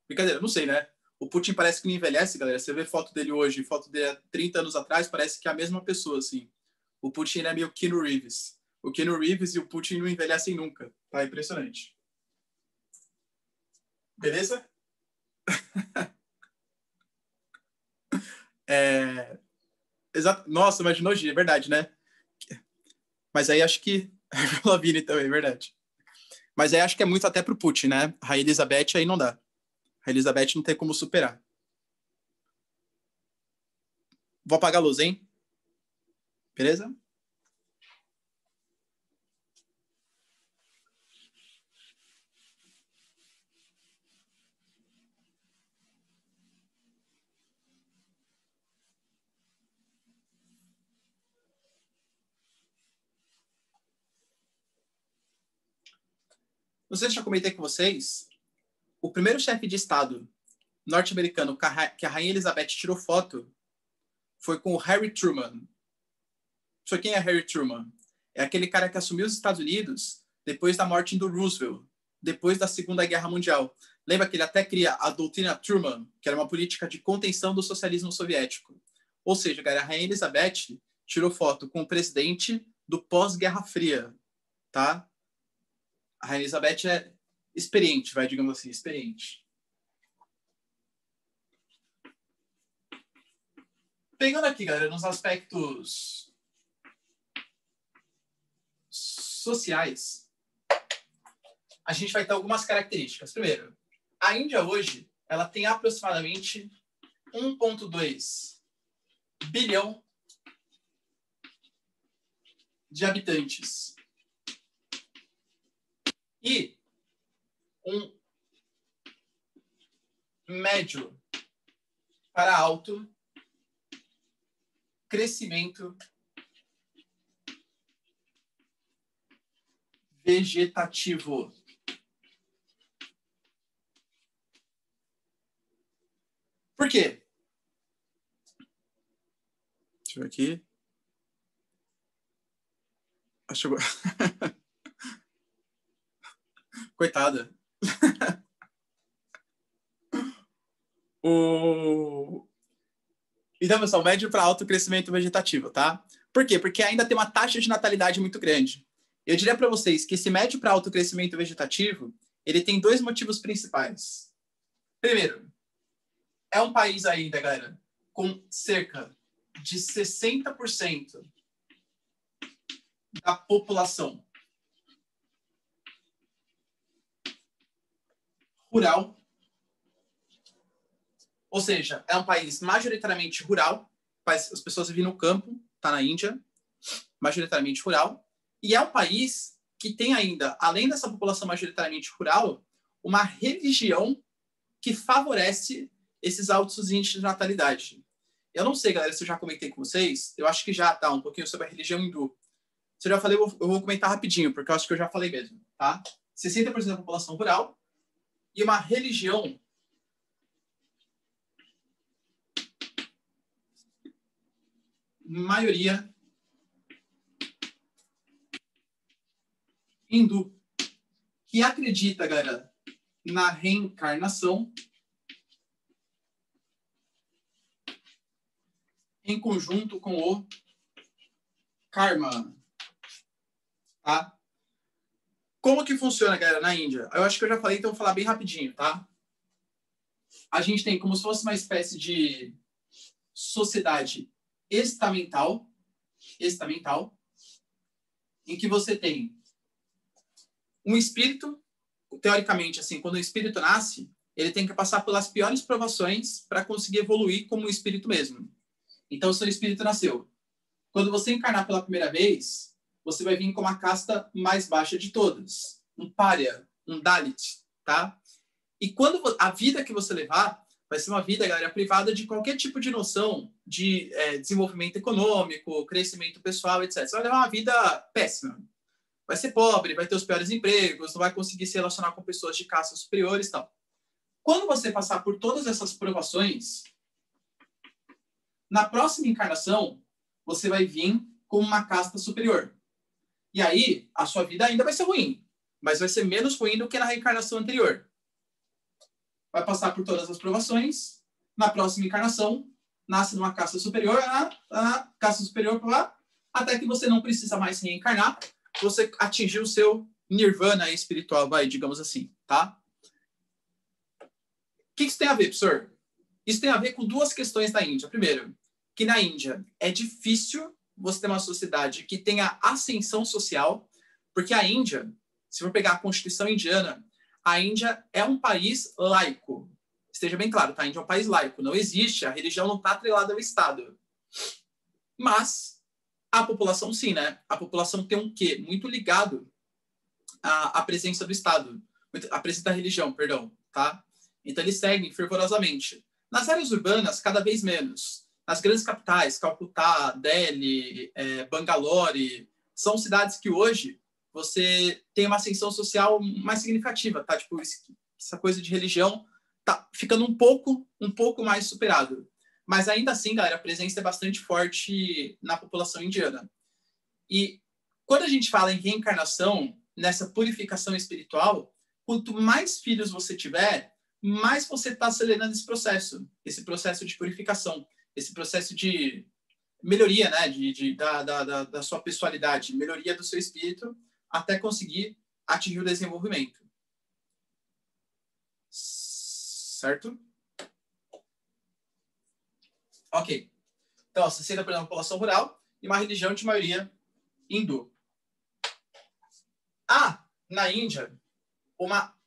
Speaker 1: Brincadeira, não sei, né? O Putin parece que não envelhece, galera. Você vê foto dele hoje, foto dele há 30 anos atrás, parece que é a mesma pessoa, assim. O Putin é meio Keanu Reeves. O Keanu Reeves e o Putin não envelhecem nunca. Tá impressionante. Beleza? Nossa, imaginou, é verdade, né? Mas aí acho que... Lavigne também, é verdade. Mas aí acho que é muito até pro Putin, né? A Rainha Elizabeth aí não dá. A Elizabeth não tem como superar. Vou apagar a luz, hein? Beleza? Não sei se eu já comentei com vocês, o primeiro chefe de Estado norte-americano que a Rainha Elizabeth tirou foto foi com o Harry Truman. Só quem é Harry Truman? É aquele cara que assumiu os Estados Unidos depois da morte do Roosevelt, depois da Segunda Guerra Mundial. Lembra que ele até cria a doutrina Truman, que era uma política de contenção do socialismo soviético. Ou seja, cara, a Rainha Elizabeth tirou foto com o presidente do pós-Guerra Fria, tá? A Rainha Elizabeth é experiente, vai, digamos assim, experiente. Pegando aqui, galera, nos aspectos sociais, a gente vai ter algumas características. Primeiro, a Índia hoje, ela tem aproximadamente 1,2 bilhão de habitantes. E um médio para alto crescimento vegetativo. Por quê? Deixa eu ver aqui. Acho que... Coitada. Então, pessoal, médio para alto crescimento vegetativo, tá? Por quê? Porque ainda tem uma taxa de natalidade muito grande. Eu diria para vocês que esse médio para alto crescimento vegetativo, ele tem dois motivos principais. Primeiro, é um país ainda, galera, com cerca de 60% da população rural. Ou seja, é um país majoritariamente rural, as pessoas vivem no campo, tá na Índia, majoritariamente rural, e é um país que tem ainda, além dessa população majoritariamente rural, uma religião que favorece esses altos índices de natalidade. Eu não sei, galera, se eu já comentei com vocês, eu acho que já tá um pouquinho sobre a religião hindu. Se eu já falei, eu vou comentar rapidinho, porque eu acho que eu já falei mesmo, tá? 60% da população rural e uma religião maioria hindu, que acredita, galera, na reencarnação em conjunto com o karma, tá? Como que funciona, galera, na Índia? Eu acho que eu já falei, então vou falar bem rapidinho, tá? A gente tem como se fosse uma espécie de sociedade estamental, em que você tem um espírito, teoricamente, assim, quando o espírito nasce, ele tem que passar pelas piores provações para conseguir evoluir como um espírito mesmo. Então, o seu espírito nasceu. Quando você encarnar pela primeira vez, você vai vir com a casta mais baixa de todas. Um pária, um Dalit, tá? E quando a vida que você levar vai ser uma vida, galera, privada de qualquer tipo de noção de desenvolvimento econômico, crescimento pessoal, etc. Você vai levar uma vida péssima. Vai ser pobre, vai ter os piores empregos, não vai conseguir se relacionar com pessoas de castas superiores e tal. Quando você passar por todas essas provações, na próxima encarnação, você vai vir como uma casta superior. E aí, a sua vida ainda vai ser ruim, mas vai ser menos ruim do que na reencarnação anterior. Vai passar por todas as provações, na próxima encarnação, nasce numa casta superior, a casta superior para lá, até que você não precisa mais reencarnar, você atingiu o seu nirvana espiritual, digamos assim, tá? O que isso tem a ver, professor? Isso tem a ver com duas questões da Índia. Primeiro, que na Índia é difícil você ter uma sociedade que tenha ascensão social, porque a Índia, se for pegar a Constituição indiana, a Índia é um país laico. Esteja bem claro, tá? A Índia é um país laico. Não existe, a religião não está atrelada ao Estado. Mas a população, sim, né? A população tem um quê? Muito ligado à presença do Estado. A presença da religião, perdão, tá? Então, eles seguem fervorosamente. Nas áreas urbanas, cada vez menos. Nas grandes capitais, Calcutá, Delhi, Bangalore, são cidades que hoje você tem uma ascensão social mais significativa, tá? Tipo, essa coisa de religião tá ficando um pouco mais superado. Mas ainda assim, galera, a presença é bastante forte na população indiana. E quando a gente fala em reencarnação, nessa purificação espiritual, quanto mais filhos você tiver, mais você está acelerando esse processo de purificação, esse processo de melhoria, né, da sua pessoalidade, melhoria do seu espírito, até conseguir atingir o desenvolvimento. Certo? Ok. Então, 60% da população rural e uma religião de maioria hindu. Há, na Índia, uma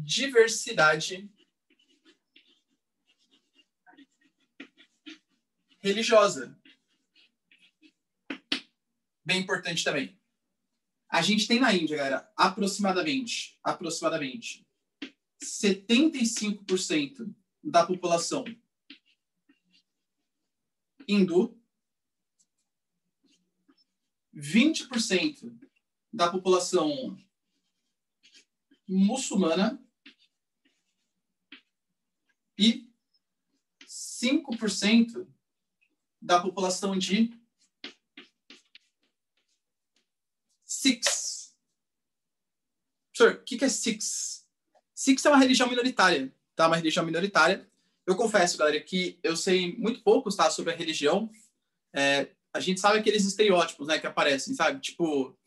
Speaker 1: diversidade religiosa. Bem importante também. A gente tem na Índia, galera, aproximadamente 75% da população hindu, 20% da população muçulmana e 5% da população de Sikhs. Professor, o que é Sikhs? Sikhs é uma religião minoritária, tá? Uma religião minoritária. Eu confesso, galera, que eu sei muito pouco, tá, sobre a religião. A gente sabe aqueles estereótipos, né, que aparecem, sabe? Tipo,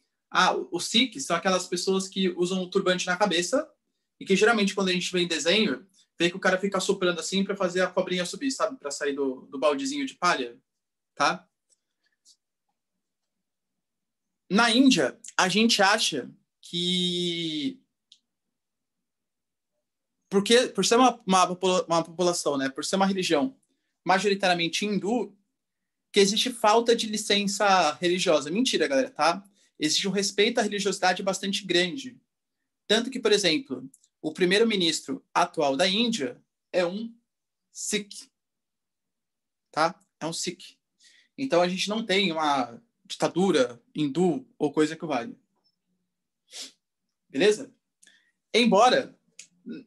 Speaker 1: os Sikhs são aquelas pessoas que usam um turbante na cabeça e que geralmente quando a gente vê em desenho, vê que o cara fica soprando assim para fazer a cobrinha subir, sabe? Para sair do baldezinho de palha, tá? Na Índia, a gente acha que porque por ser uma população, né, por ser uma religião majoritariamente hindu, que existe falta de licença religiosa. Mentira, galera, tá? Existe um respeito à religiosidade bastante grande. Tanto que, por exemplo, o primeiro-ministro atual da Índia é um Sikh, tá? É um Sikh. Então, a gente não tem uma ditadura hindu ou coisa que vale. Beleza? Embora,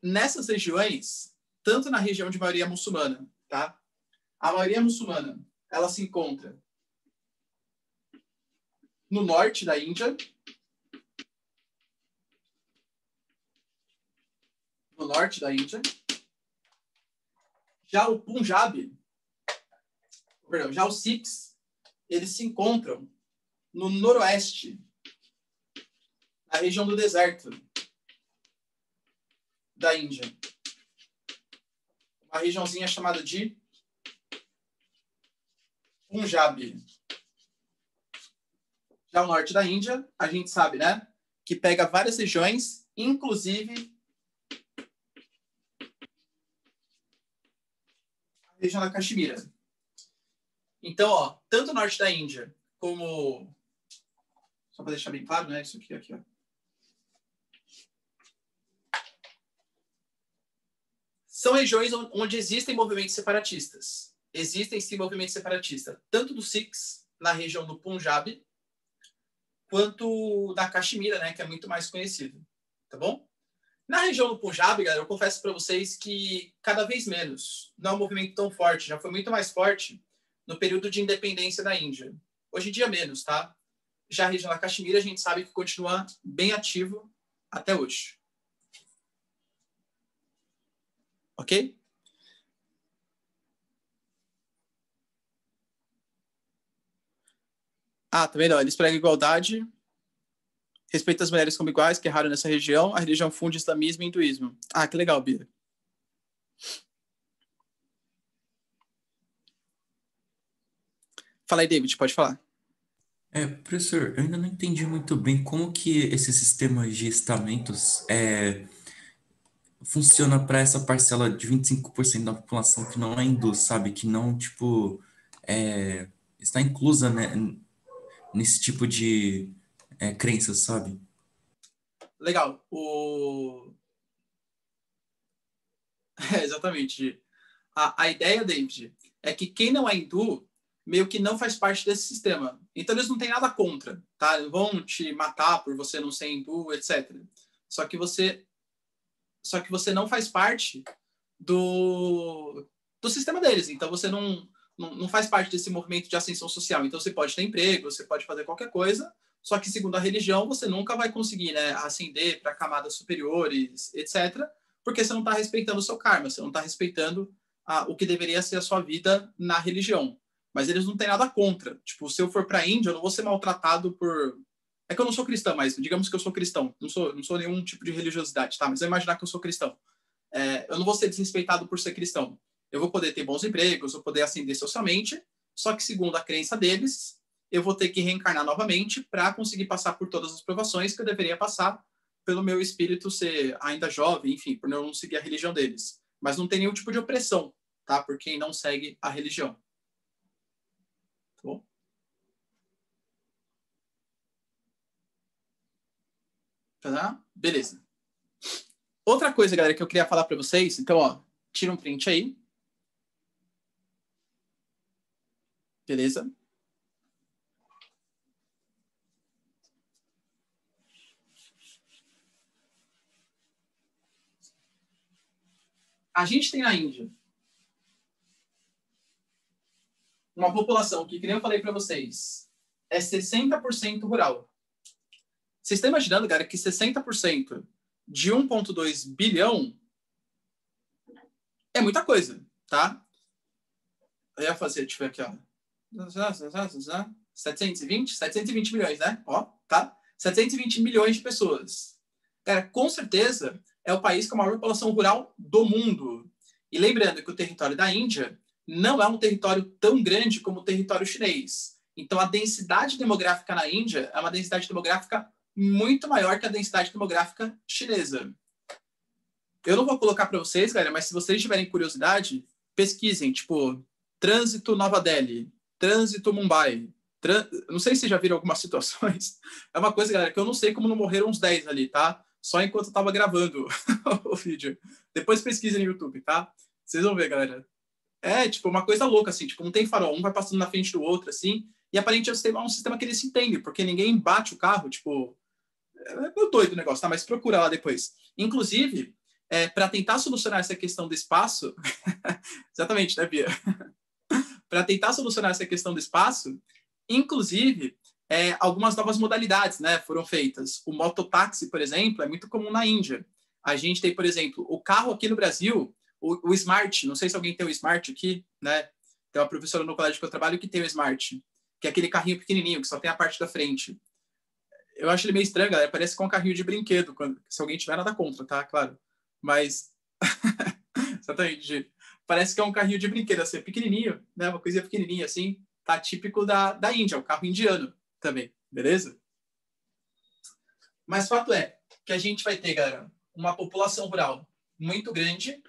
Speaker 1: nessas regiões, tanto na região de maioria muçulmana, tá? A maioria muçulmana, ela se encontra no norte da Índia, já o Punjab, já os Sikhs, eles se encontram no noroeste, na região do deserto da Índia. Uma regiãozinha chamada de Punjab. Já o norte da Índia, a gente sabe, né? Que pega várias regiões, inclusive a região da Caxemira. Então, ó, tanto o norte da Índia como... Só para deixar bem claro, né? Isso aqui, ó. São regiões onde existem movimentos separatistas. Existem, sim, movimentos separatistas, tanto dos Sikhs, na região do Punjab, quanto da Caxemira, né, que é muito mais conhecido. Tá bom? Na região do Punjab, galera, eu confesso para vocês que cada vez menos. Não é um movimento tão forte. Já foi muito mais forte no período de independência da Índia. Hoje em dia menos, tá? Já a região da Caxemira a gente sabe que continua bem ativo até hoje. Ok? Ah, também não. Eles pregam igualdade, respeito às mulheres como iguais, que é raro nessa região. A religião funde islamismo e hinduísmo. Ah, que legal, Bia. Fala aí, David, pode falar.
Speaker 2: Professor, eu ainda não entendi muito bem como que esse sistema de estamentos funciona para essa parcela de 25% da população que não é hindu, sabe? Que não, tipo, está inclusa, né, nesse tipo de crença, sabe?
Speaker 1: Legal. Exatamente. A ideia, David, é que quem não é hindu meio que não faz parte desse sistema. Então eles não têm nada contra, tá? Eles vão te matar por você não ser hindu, etc. Só que você, só que você não faz parte do sistema deles. Então você não faz parte desse movimento de ascensão social. Então você pode ter emprego, você pode fazer qualquer coisa, só que segundo a religião você nunca vai conseguir, né, ascender para camadas superiores, etc. Porque você não está respeitando o seu karma, você não está respeitando o que deveria ser a sua vida na religião. Mas eles não têm nada contra. Tipo, se eu for para a Índia, eu não vou ser maltratado por... É que eu não sou cristão, mas digamos que eu sou cristão. Não sou nenhum tipo de religiosidade, tá? Mas eu imaginar que eu sou cristão. Eu não vou ser desrespeitado por ser cristão. Eu vou poder ter bons empregos, vou poder ascender socialmente, só que segundo a crença deles, eu vou ter que reencarnar novamente para conseguir passar por todas as provações que eu deveria passar pelo meu espírito ser ainda jovem, enfim, por não seguir a religião deles. Mas não tem nenhum tipo de opressão, tá? Por quem não segue a religião. Tá bom? Tá? Beleza. Outra coisa, galera, que eu queria falar para vocês, então, ó, tira um print aí. Beleza? A gente tem na Índia uma população que nem eu falei para vocês, é 60% rural. Vocês estão imaginando, cara, que 60% de 1,2 bilhão é muita coisa, tá? Eu ia fazer, deixa eu ver aqui, ó. 720 milhões, né? Ó, tá? 720 milhões de pessoas. Cara, com certeza é o país com a maior população rural do mundo. E lembrando que o território da Índia não é um território tão grande como o território chinês. Então, a densidade demográfica na Índia é uma densidade demográfica muito maior que a densidade demográfica chinesa. Eu não vou colocar para vocês, galera, mas se vocês tiverem curiosidade, pesquisem, tipo, trânsito Nova Delhi, trânsito Mumbai. Não sei se vocês já viram algumas situações. É uma coisa, galera, que eu não sei como não morreram uns 10 ali, tá? Só enquanto eu tava gravando o vídeo. Depois pesquisem no YouTube, tá? Vocês vão ver, galera. É, tipo, uma coisa louca, assim. Tipo, não tem farol. Um vai passando na frente do outro, assim. E aparentemente é um sistema que eles se entendem, porque ninguém bate o carro, tipo... É meio doido o negócio, tá? Mas procura lá depois. Inclusive, para tentar solucionar essa questão do espaço... Exatamente, né, Bia? Para tentar solucionar essa questão do espaço, inclusive, algumas novas modalidades, né, foram feitas. O mototáxi, por exemplo, é muito comum na Índia. A gente tem, por exemplo, o carro aqui no Brasil, o Smart, não sei se alguém tem o Smart aqui, né? Tem uma professora no colégio que eu trabalho que tem o Smart, que é aquele carrinho pequenininho, que só tem a parte da frente. Eu acho ele meio estranho, galera. Parece com um carrinho de brinquedo, se alguém tiver nada contra, tá? Claro. Mas, exatamente, parece que é um carrinho de brinquedo, assim, pequenininho, né? Uma coisinha pequenininha, assim. Tá típico da Índia, o carro indiano também, beleza? Mas fato é que a gente vai ter, galera, uma população rural muito grande,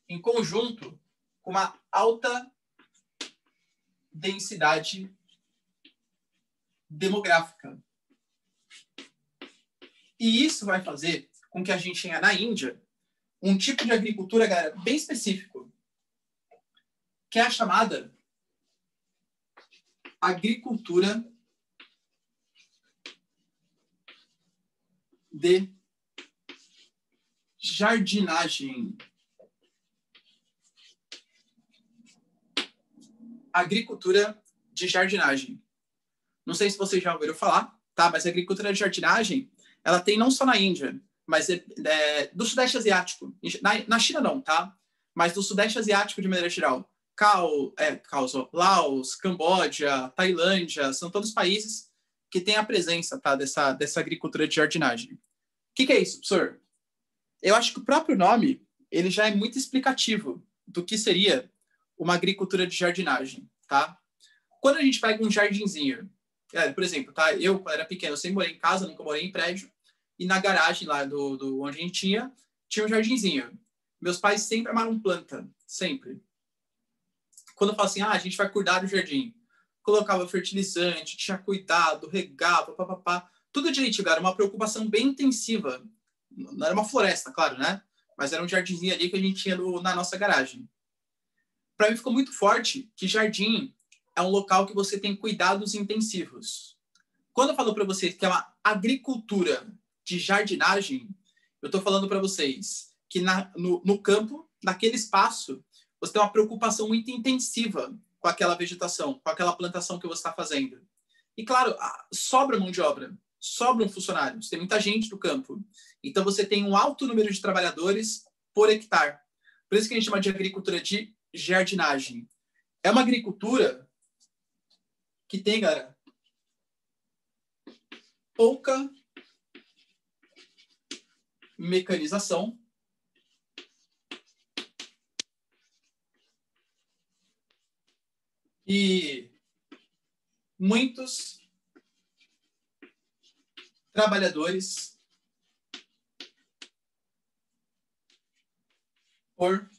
Speaker 1: em conjunto com uma alta densidade demográfica. E isso vai fazer com que a gente tenha na Índia um tipo de agricultura, galera, bem específico, que é a chamada agricultura de jardinagem. agricultura de jardinagem. Não sei se vocês já ouviram falar, tá? Mas a agricultura de jardinagem, ela tem não só na Índia, mas do Sudeste Asiático. Na China não, tá? Mas do Sudeste Asiático de maneira geral. Laos, Camboja, Tailândia, são todos países que têm a presença, tá, dessa agricultura de jardinagem. O que é isso, professor? Eu acho que o próprio nome ele já é muito explicativo do que seria uma agricultura de jardinagem, tá? Quando a gente pega um jardinzinho, por exemplo, tá? Eu, quando era pequeno, eu sempre morei em casa, nunca morei em prédio, e na garagem lá do onde a gente tinha um jardinzinho. Meus pais sempre amaram planta, sempre. Quando eu falo assim, a gente vai cuidar do jardim, colocava fertilizante, tinha cuidado, regava, papapá, tudo direitinho, era uma preocupação bem intensiva. Não era uma floresta, claro, né? Mas era um jardinzinho ali que a gente tinha na nossa garagem. Para mim ficou muito forte que jardim é um local que você tem cuidados intensivos. Quando eu falo para vocês que é uma agricultura de jardinagem, eu estou falando para vocês que no campo, naquele espaço, você tem uma preocupação muito intensiva com aquela vegetação, com aquela plantação que você está fazendo. E, claro, sobra mão de obra, sobram funcionários, tem muita gente no campo. Então, você tem um alto número de trabalhadores por hectare. Por isso que a gente chama de agricultura de jardinagem. É uma agricultura que tem, galera, pouca mecanização e muitos trabalhadores por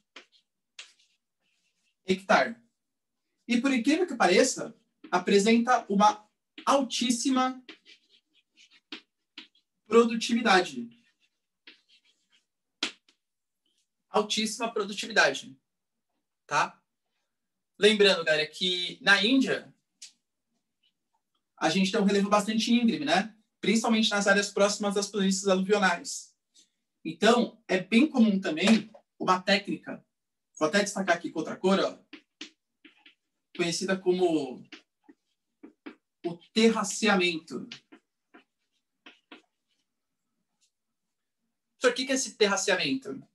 Speaker 1: hectare. E por incrível que pareça, apresenta uma altíssima produtividade. Altíssima produtividade, tá? Lembrando, galera, que na Índia a gente tem um relevo bastante íngreme, né? Principalmente nas áreas próximas das planícies aluvionais. Então, é bem comum também uma técnica, vou até destacar aqui com outra cor, ó, conhecida como o terraceamento. Professor, o que é esse terraceamento?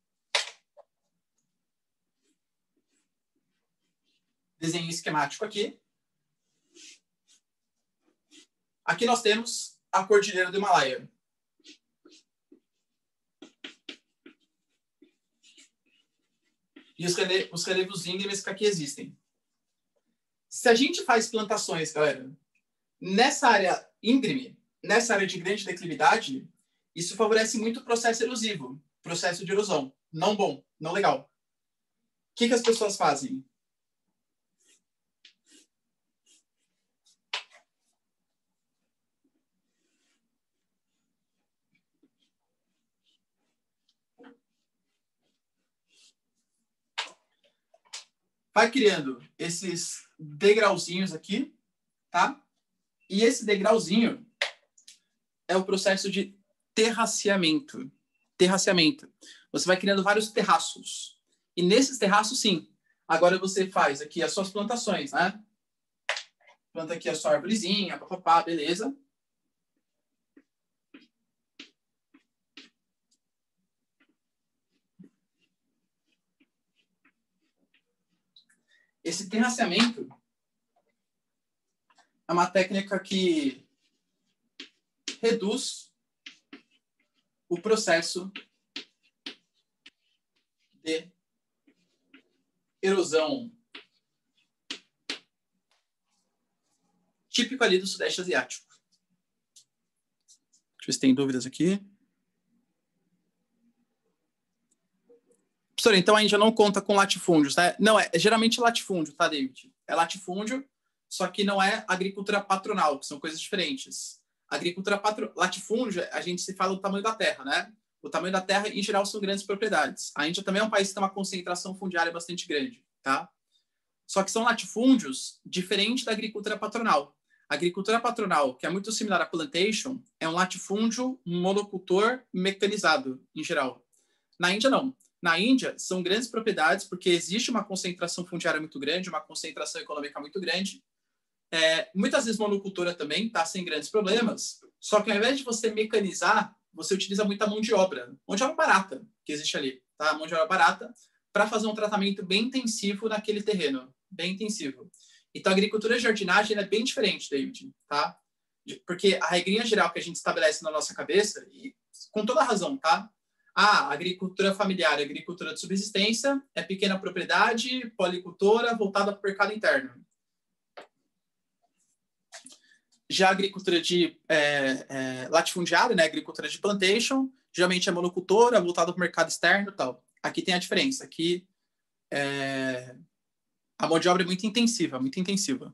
Speaker 1: Desenho esquemático aqui. Aqui nós temos a Cordilheira do Himalaia. E os relevos íngremes que aqui existem. Se a gente faz plantações, galera, nessa área íngreme, nessa área de grande declividade, isso favorece muito o processo erosivo, processo de erosão. Não bom, não legal. O que as pessoas fazem? Vai criando esses degrauzinhos aqui, tá? E esse degrauzinho é o processo de terraceamento. Terraceamento. Você vai criando vários terraços. E nesses terraços, sim, agora você faz aqui as suas plantações, né? Planta aqui a sua árvorezinha, papapá, beleza? Esse terraceamento é uma técnica que reduz o processo de erosão típico ali do Sudeste Asiático. Deixa eu ver se tem dúvidas aqui. Professor, então a Índia não conta com latifúndios, tá? Não, é geralmente latifúndio, tá, David? É latifúndio, só que não é agricultura patronal, que são coisas diferentes. Latifúndio, a gente se fala do tamanho da terra, né? O tamanho da terra, em geral, são grandes propriedades. A Índia também é um país que tem uma concentração fundiária bastante grande, tá? Só que são latifúndios diferentes da agricultura patronal. A agricultura patronal, que é muito similar à plantation, é um latifúndio monocultor mecanizado, em geral. Na Índia, não. Na Índia, são grandes propriedades porque existe uma concentração fundiária muito grande, uma concentração econômica muito grande. Muitas vezes monocultura também está sem grandes problemas, só que ao invés de você mecanizar, você utiliza muita mão de obra barata que existe ali, tá? Mão de obra barata para fazer um tratamento bem intensivo naquele terreno, bem intensivo. Então, a agricultura de jardinagem é bem diferente, David, tá? Porque a regrinha geral que a gente estabelece na nossa cabeça, e com toda razão, tá? A agricultura familiar, a agricultura de subsistência, é pequena propriedade, policultora, voltada para o mercado interno. Já a agricultura de latifundiária, né, agricultura de plantation, geralmente é monocultora, voltada para o mercado externo e tal. Aqui tem a diferença. Aqui a mão de obra é muito intensiva, muito intensiva.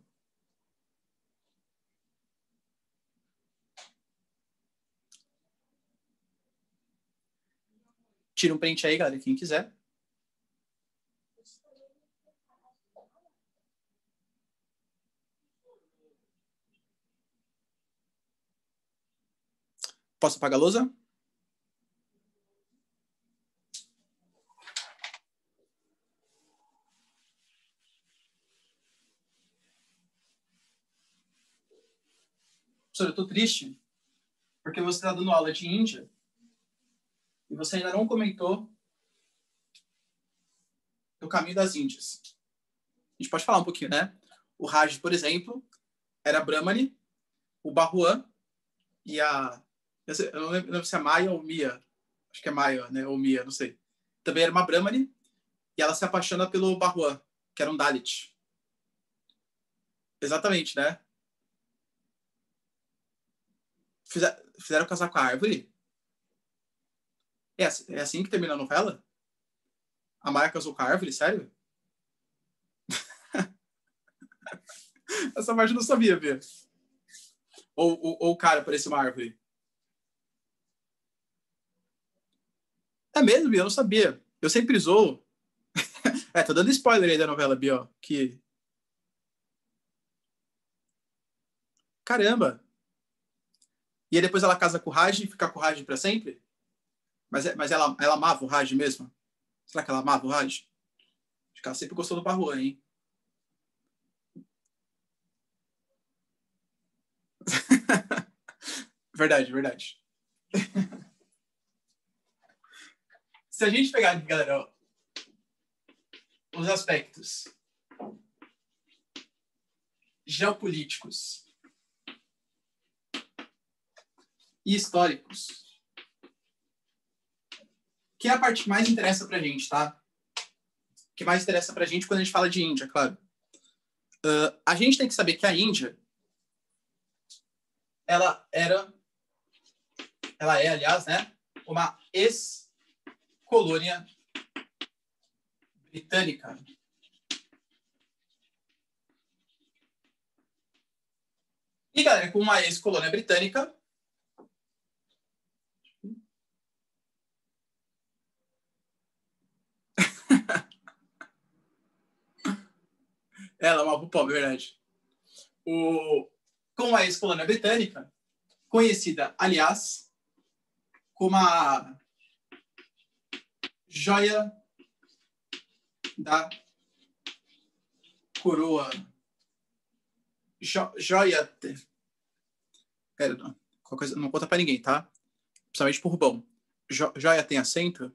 Speaker 1: Tira um print aí, galera, quem quiser. Posso apagar a lousa? Professor, eu tô triste porque você está dando aula de Índia e você ainda não comentou do caminho das Índias. A gente pode falar um pouquinho, né? O Raj, por exemplo, era Brahmani, o Barruan e a... Eu não lembro se é Maia ou Mia. Acho que é Maia, né? Ou Mia, não sei. Também era uma Brahmani e ela se apaixona pelo Barruan, que era um Dalit. Exatamente, né? Fizeram casar com a árvore? É assim que termina a novela? A Maia casou com a árvore? Sério? Essa parte eu não sabia, Bia. Ou o cara parecia uma árvore? É mesmo, Bia? Eu não sabia. Eu sempre zoo. Tô dando spoiler aí da novela, Bia. Que... Caramba! E aí depois ela casa com o Raj e fica com o Raj pra sempre? Mas ela amava o Raj mesmo? Será que ela amava o Raj? Acho que ela sempre gostou do Barruan, hein? Verdade, verdade. Se a gente pegar aqui, galera, ó, os aspectos geopolíticos e históricos, que é a parte que mais interessa pra gente, tá? Que mais interessa pra gente quando a gente fala de Índia, claro. A gente tem que saber que a Índia, ela é, aliás, né, uma ex-colônia britânica. E, galera, com uma ex-colônia britânica, ela é uma pobre, verdade. Com a ex-colônia britânica, conhecida, aliás, como a joia da coroa. Joia. Pera, não. Coisa, não conta pra ninguém, tá? Principalmente por Rubão. Joia tem acento?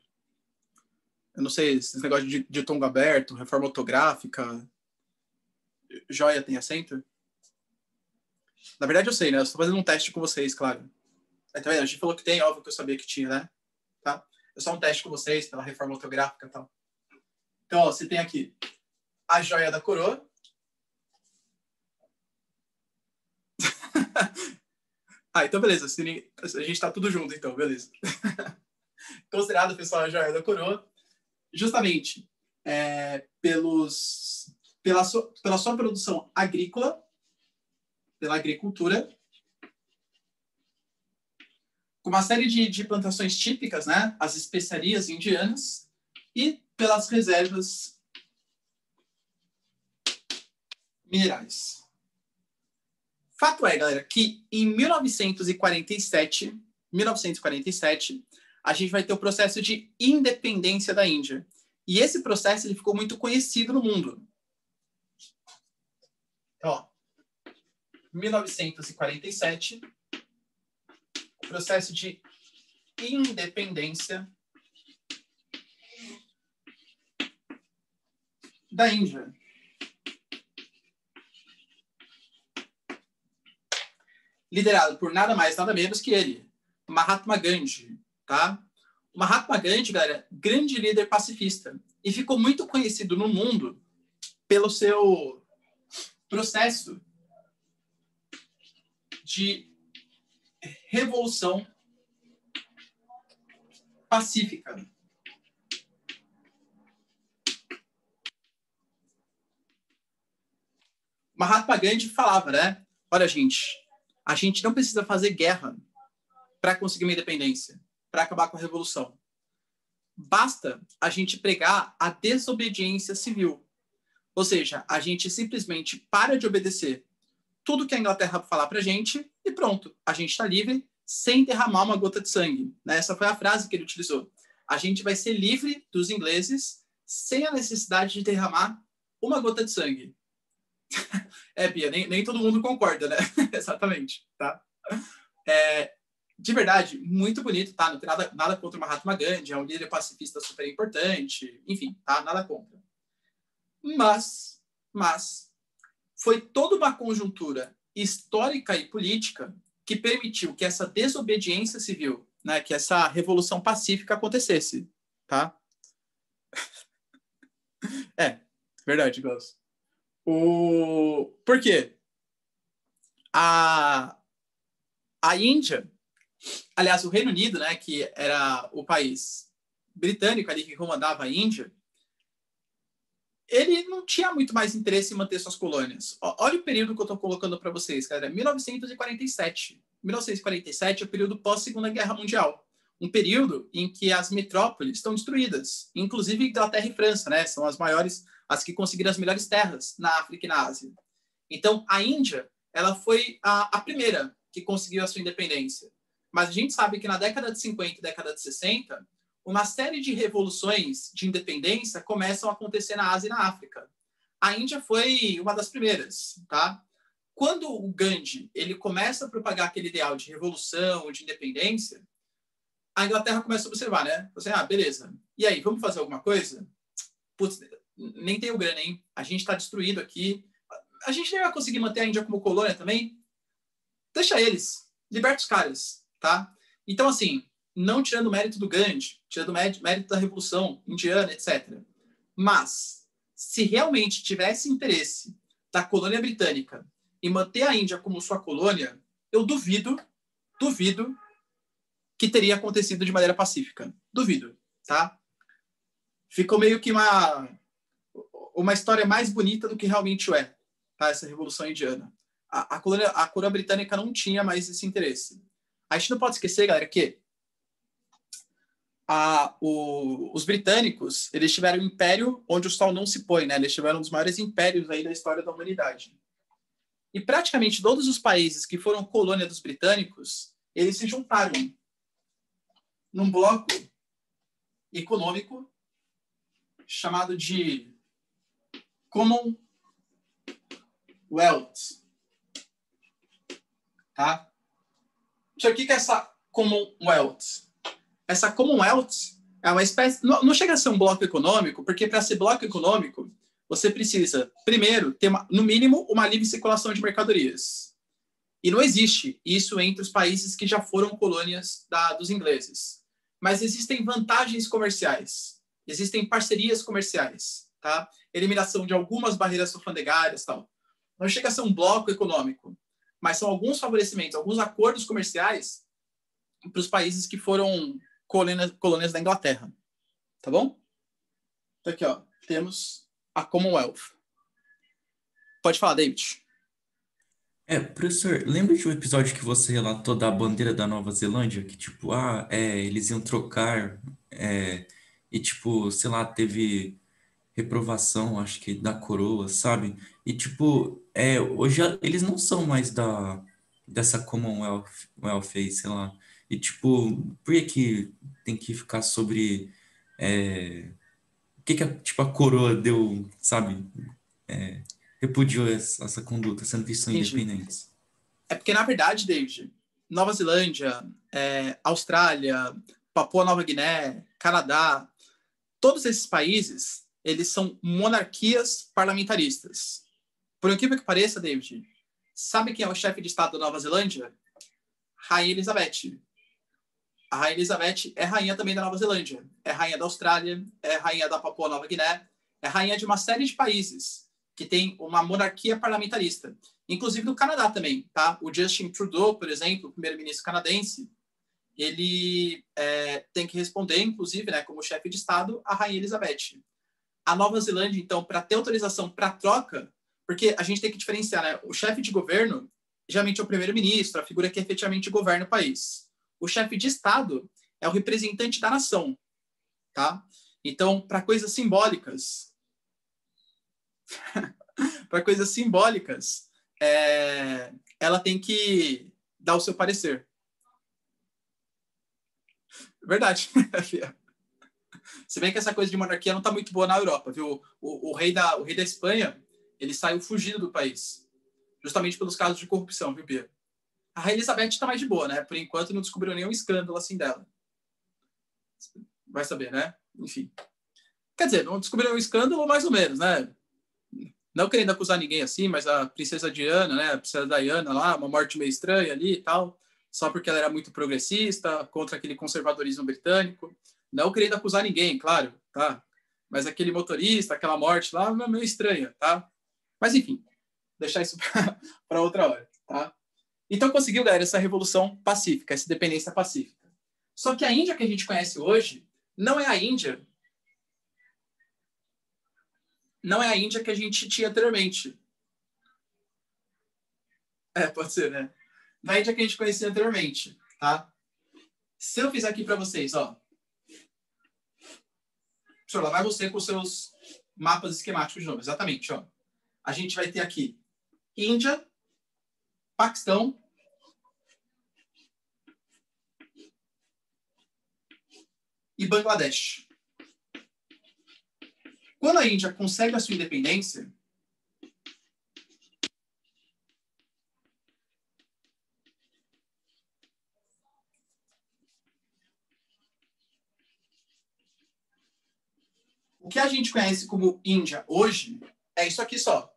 Speaker 1: Eu não sei, esse negócio de tom aberto, reforma ortográfica. Joia tem acento? Na verdade eu sei, né? Eu estou fazendo um teste com vocês, claro. Tá vendo? A gente falou que tem, óbvio que eu sabia que tinha, né? Tá? É só um teste com vocês pela reforma ortográfica e tal. Então, ó, você tem aqui a joia da coroa. Então beleza. A gente tá tudo junto, então, beleza. Considerado, pessoal, a joia da coroa, justamente pela sua produção agrícola, pela agricultura, com uma série de plantações típicas, né? As especiarias indianas, e pelas reservas minerais. Fato é, galera, que em 1947, a gente vai ter o processo de independência da Índia. E esse processo ele ficou muito conhecido no mundo. Ó, 1947, processo de independência da Índia. Liderado por nada mais, nada menos que ele, Mahatma Gandhi, tá? O Mahatma Gandhi, galera, grande líder pacifista. E ficou muito conhecido no mundo pelo seu processo de revolução pacífica. Mahatma Gandhi falava, né? Olha, gente, a gente não precisa fazer guerra para conseguir uma independência, para acabar com a revolução. Basta a gente pregar a desobediência civil. Ou seja, a gente simplesmente para de obedecer tudo que a Inglaterra falar para a gente e pronto, a gente está livre sem derramar uma gota de sangue. Essa foi a frase que ele utilizou. A gente vai ser livre dos ingleses sem a necessidade de derramar uma gota de sangue. Bia, nem todo mundo concorda, né? Exatamente, tá? De verdade, muito bonito, tá? Não tem nada contra o Mahatma Gandhi, é um líder pacifista super importante, enfim, tá? Nada contra. Mas foi toda uma conjuntura histórica e política que permitiu que essa desobediência civil, né, que essa revolução pacífica acontecesse, tá? Verdade, Klaus. Por quê? A Índia, aliás, o Reino Unido, né, que era o país britânico ali que comandava a Índia, ele não tinha muito mais interesse em manter suas colônias. Olha o período que eu estou colocando para vocês, cara. 1947. 1947 é o período pós-Segunda Guerra Mundial. Um período em que as metrópoles estão destruídas. Inclusive Inglaterra e França, né? São as maiores, as que conseguiram as melhores terras na África e na Ásia. Então, a Índia, ela foi a primeira que conseguiu a sua independência. Mas a gente sabe que na década de 50 e década de 60, uma série de revoluções de independência começam a acontecer na Ásia e na África. A Índia foi uma das primeiras, tá? Quando o Gandhi ele começa a propagar aquele ideal de revolução, de independência, a Inglaterra começa a observar, né? Assim, beleza. E aí, vamos fazer alguma coisa? Putz, nem tem o grana, hein? A gente está destruído aqui. A gente nem vai conseguir manter a Índia como colônia também. Deixa eles. Liberta os caras, tá? Então, assim, não tirando o mérito do Gandhi, tirando o mérito da Revolução Indiana, etc. Mas, se realmente tivesse interesse da colônia britânica em manter a Índia como sua colônia, eu duvido que teria acontecido de maneira pacífica. Duvido, tá? Ficou meio que uma história mais bonita do que realmente é, tá? Essa Revolução Indiana. A coroa britânica não tinha mais esse interesse. A gente não pode esquecer, galera, que os britânicos, eles tiveram um império onde o sol não se põe, né? Eles tiveram um dos maiores impérios aí da história da humanidade. E praticamente todos os países que foram colônia dos britânicos, eles se juntaram num bloco econômico chamado de Commonwealth, tá? O que é essa Commonwealth? Essa Commonwealth é uma espécie... Não chega a ser um bloco econômico, porque para ser bloco econômico, você precisa, primeiro, ter, no mínimo, uma livre circulação de mercadorias. E não existe isso entre os países que já foram colônias dos ingleses. Mas existem vantagens comerciais. Existem parcerias comerciais, tá? Eliminação de algumas barreiras alfandegárias e tal. Não chega a ser um bloco econômico, mas são alguns favorecimentos, alguns acordos comerciais para os países que foram colônias da Inglaterra. Tá bom? Então aqui, ó, temos a Commonwealth. Pode falar, David.
Speaker 2: Professor, lembra de um episódio que você relatou da bandeira da Nova Zelândia? Que, tipo, eles iam trocar, e, tipo, sei lá, teve reprovação, acho que, da coroa, sabe? E, tipo, hoje eles não são mais dessa Commonwealth aí, sei lá. E, tipo, por que tem que ficar sobre... o que tipo, a coroa deu, sabe? Repudiou essa conduta, sendo que são
Speaker 1: Entendi.
Speaker 2: independentes.
Speaker 1: É porque, na verdade, David, Nova Zelândia, Austrália, Papua Nova Guiné, Canadá, todos esses países, eles são monarquias parlamentaristas. Por incrível que pareça, David, sabe quem é o chefe de Estado da Nova Zelândia? Rainha Elizabeth. A Rainha Elizabeth é rainha também da Nova Zelândia, é rainha da Austrália, é rainha da Papua Nova Guiné, é rainha de uma série de países que tem uma monarquia parlamentarista, inclusive do Canadá também, tá? O Justin Trudeau, por exemplo, o primeiro-ministro canadense, ele tem que responder, inclusive, né, como chefe de Estado, à Rainha Elizabeth. A Nova Zelândia, então, para ter autorização para troca, porque a gente tem que diferenciar, né? O chefe de governo, geralmente é o primeiro-ministro, a figura que efetivamente governa o país. O chefe de Estado é o representante da nação, tá? Então, para coisas simbólicas, ela tem que dar o seu parecer. Verdade. Se bem que essa coisa de monarquia não está muito boa na Europa, viu? O rei da Espanha, ele saiu fugido do país, justamente pelos casos de corrupção, viu, Bia? A Rainha Elizabeth está mais de boa, né? Por enquanto não descobriu nenhum escândalo assim dela. Vai saber, né? Enfim. Quer dizer, não descobriu nenhum escândalo, mais ou menos, né? Não querendo acusar ninguém assim, mas a princesa Diana, né? A princesa Diana lá, uma morte meio estranha ali e tal, só porque ela era muito progressista, contra aquele conservadorismo britânico. Não querendo acusar ninguém, claro, tá? Mas aquele motorista, aquela morte lá, é meio estranha, tá? Mas enfim, deixar isso para outra hora, tá? Então conseguiu, galera, essa revolução pacífica, essa independência pacífica. Só que a Índia que a gente conhece hoje não é a Índia que a gente tinha anteriormente. Pode ser, né? Na Índia que a gente conhecia anteriormente, tá? Se eu fizer aqui para vocês, ó. Professor, lá vai você com os seus mapas esquemáticos de novo. Exatamente, ó. A gente vai ter aqui Índia, Paquistão, e Bangladesh. Quando a Índia consegue a sua independência, o que a gente conhece como Índia hoje é isso aqui só.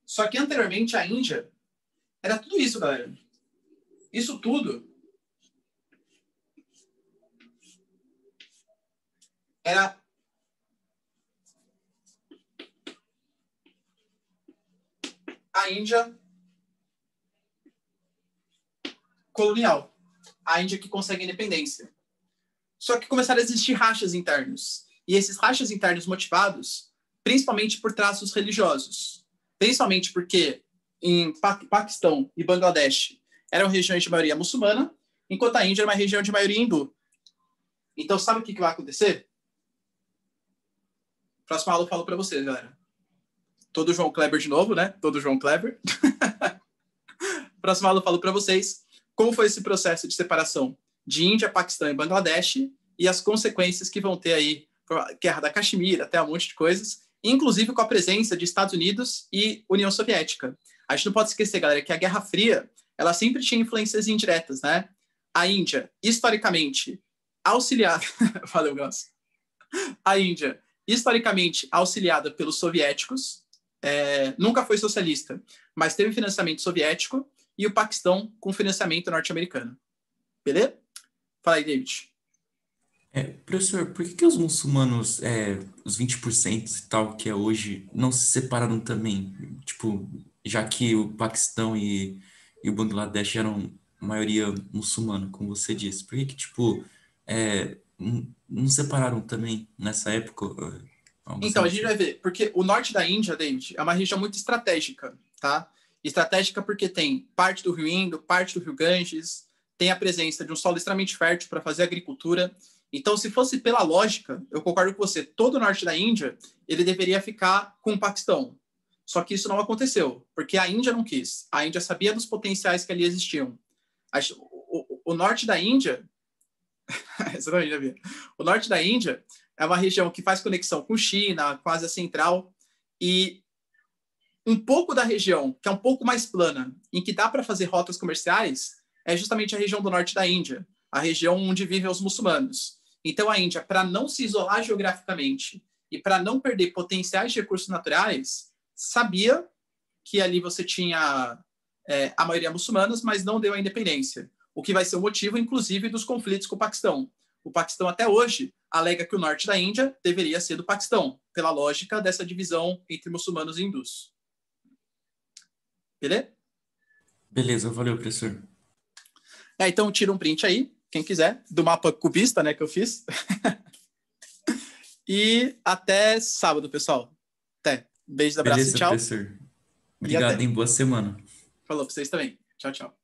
Speaker 1: Só que anteriormente a Índia era tudo isso, galera. Isso tudo era a Índia colonial, a Índia que consegue a independência. Só que começaram a existir rachas internos. E esses rachas internos motivados principalmente por traços religiosos. Principalmente porque em Paquistão e Bangladesh eram regiões de maioria muçulmana, enquanto a Índia era uma região de maioria hindu. Então, sabe o que vai acontecer? Próxima aula eu falo para vocês, galera. Todo João Kleber de novo, né? Todo João Kleber. Próxima aula eu falo para vocês como foi esse processo de separação de Índia, Paquistão e Bangladesh e as consequências que vão ter aí, guerra da Caxemira, até um monte de coisas, inclusive com a presença de Estados Unidos e União Soviética. A gente não pode esquecer, galera, que a Guerra Fria, ela sempre tinha influências indiretas, né? A Índia, historicamente, auxiliada... Valeu, Gus. A Índia, historicamente auxiliada pelos soviéticos, nunca foi socialista, mas teve financiamento soviético, e o Paquistão com financiamento norte-americano. Beleza? Fala aí, David.
Speaker 2: Professor, por que os muçulmanos, os 20% e tal, que é hoje, não se separaram também? Tipo, já que o Paquistão e o Bangladesh eram maioria muçulmana, como você disse. Por que, tipo, não separaram também nessa época?
Speaker 1: Então, a gente vai ver, porque o norte da Índia, David, é uma região muito estratégica, tá? Estratégica porque tem parte do rio Indo, parte do rio Ganges, tem a presença de um solo extremamente fértil para fazer agricultura. Então, se fosse pela lógica, eu concordo com você, todo o norte da Índia, ele deveria ficar com o Paquistão. Só que isso não aconteceu, porque a Índia não quis. A Índia sabia dos potenciais que ali existiam. o norte da Índia, exatamente, Bia. O norte da Índia é uma região que faz conexão com China, com a Ásia Central, e um pouco da região, que é um pouco mais plana, em que dá para fazer rotas comerciais, é justamente a região do norte da Índia, a região onde vivem os muçulmanos. Então, a Índia, para não se isolar geograficamente e para não perder potenciais recursos naturais, sabia que ali você tinha a maioria muçulmanas, mas não deu a independência. O que vai ser o motivo, inclusive, dos conflitos com o Paquistão. O Paquistão, até hoje, alega que o norte da Índia deveria ser do Paquistão, pela lógica dessa divisão entre muçulmanos e hindus. Beleza?
Speaker 2: Beleza, valeu, professor.
Speaker 1: Então, tira um print aí, quem quiser, do mapa cubista, né, que eu fiz. E até sábado, pessoal. Até. Beijo, abraço e
Speaker 2: Beleza,
Speaker 1: tchau.
Speaker 2: professor.
Speaker 1: E
Speaker 2: Obrigado,
Speaker 1: até.
Speaker 2: hein? Boa semana.
Speaker 1: Falou pra vocês também. Tchau, tchau.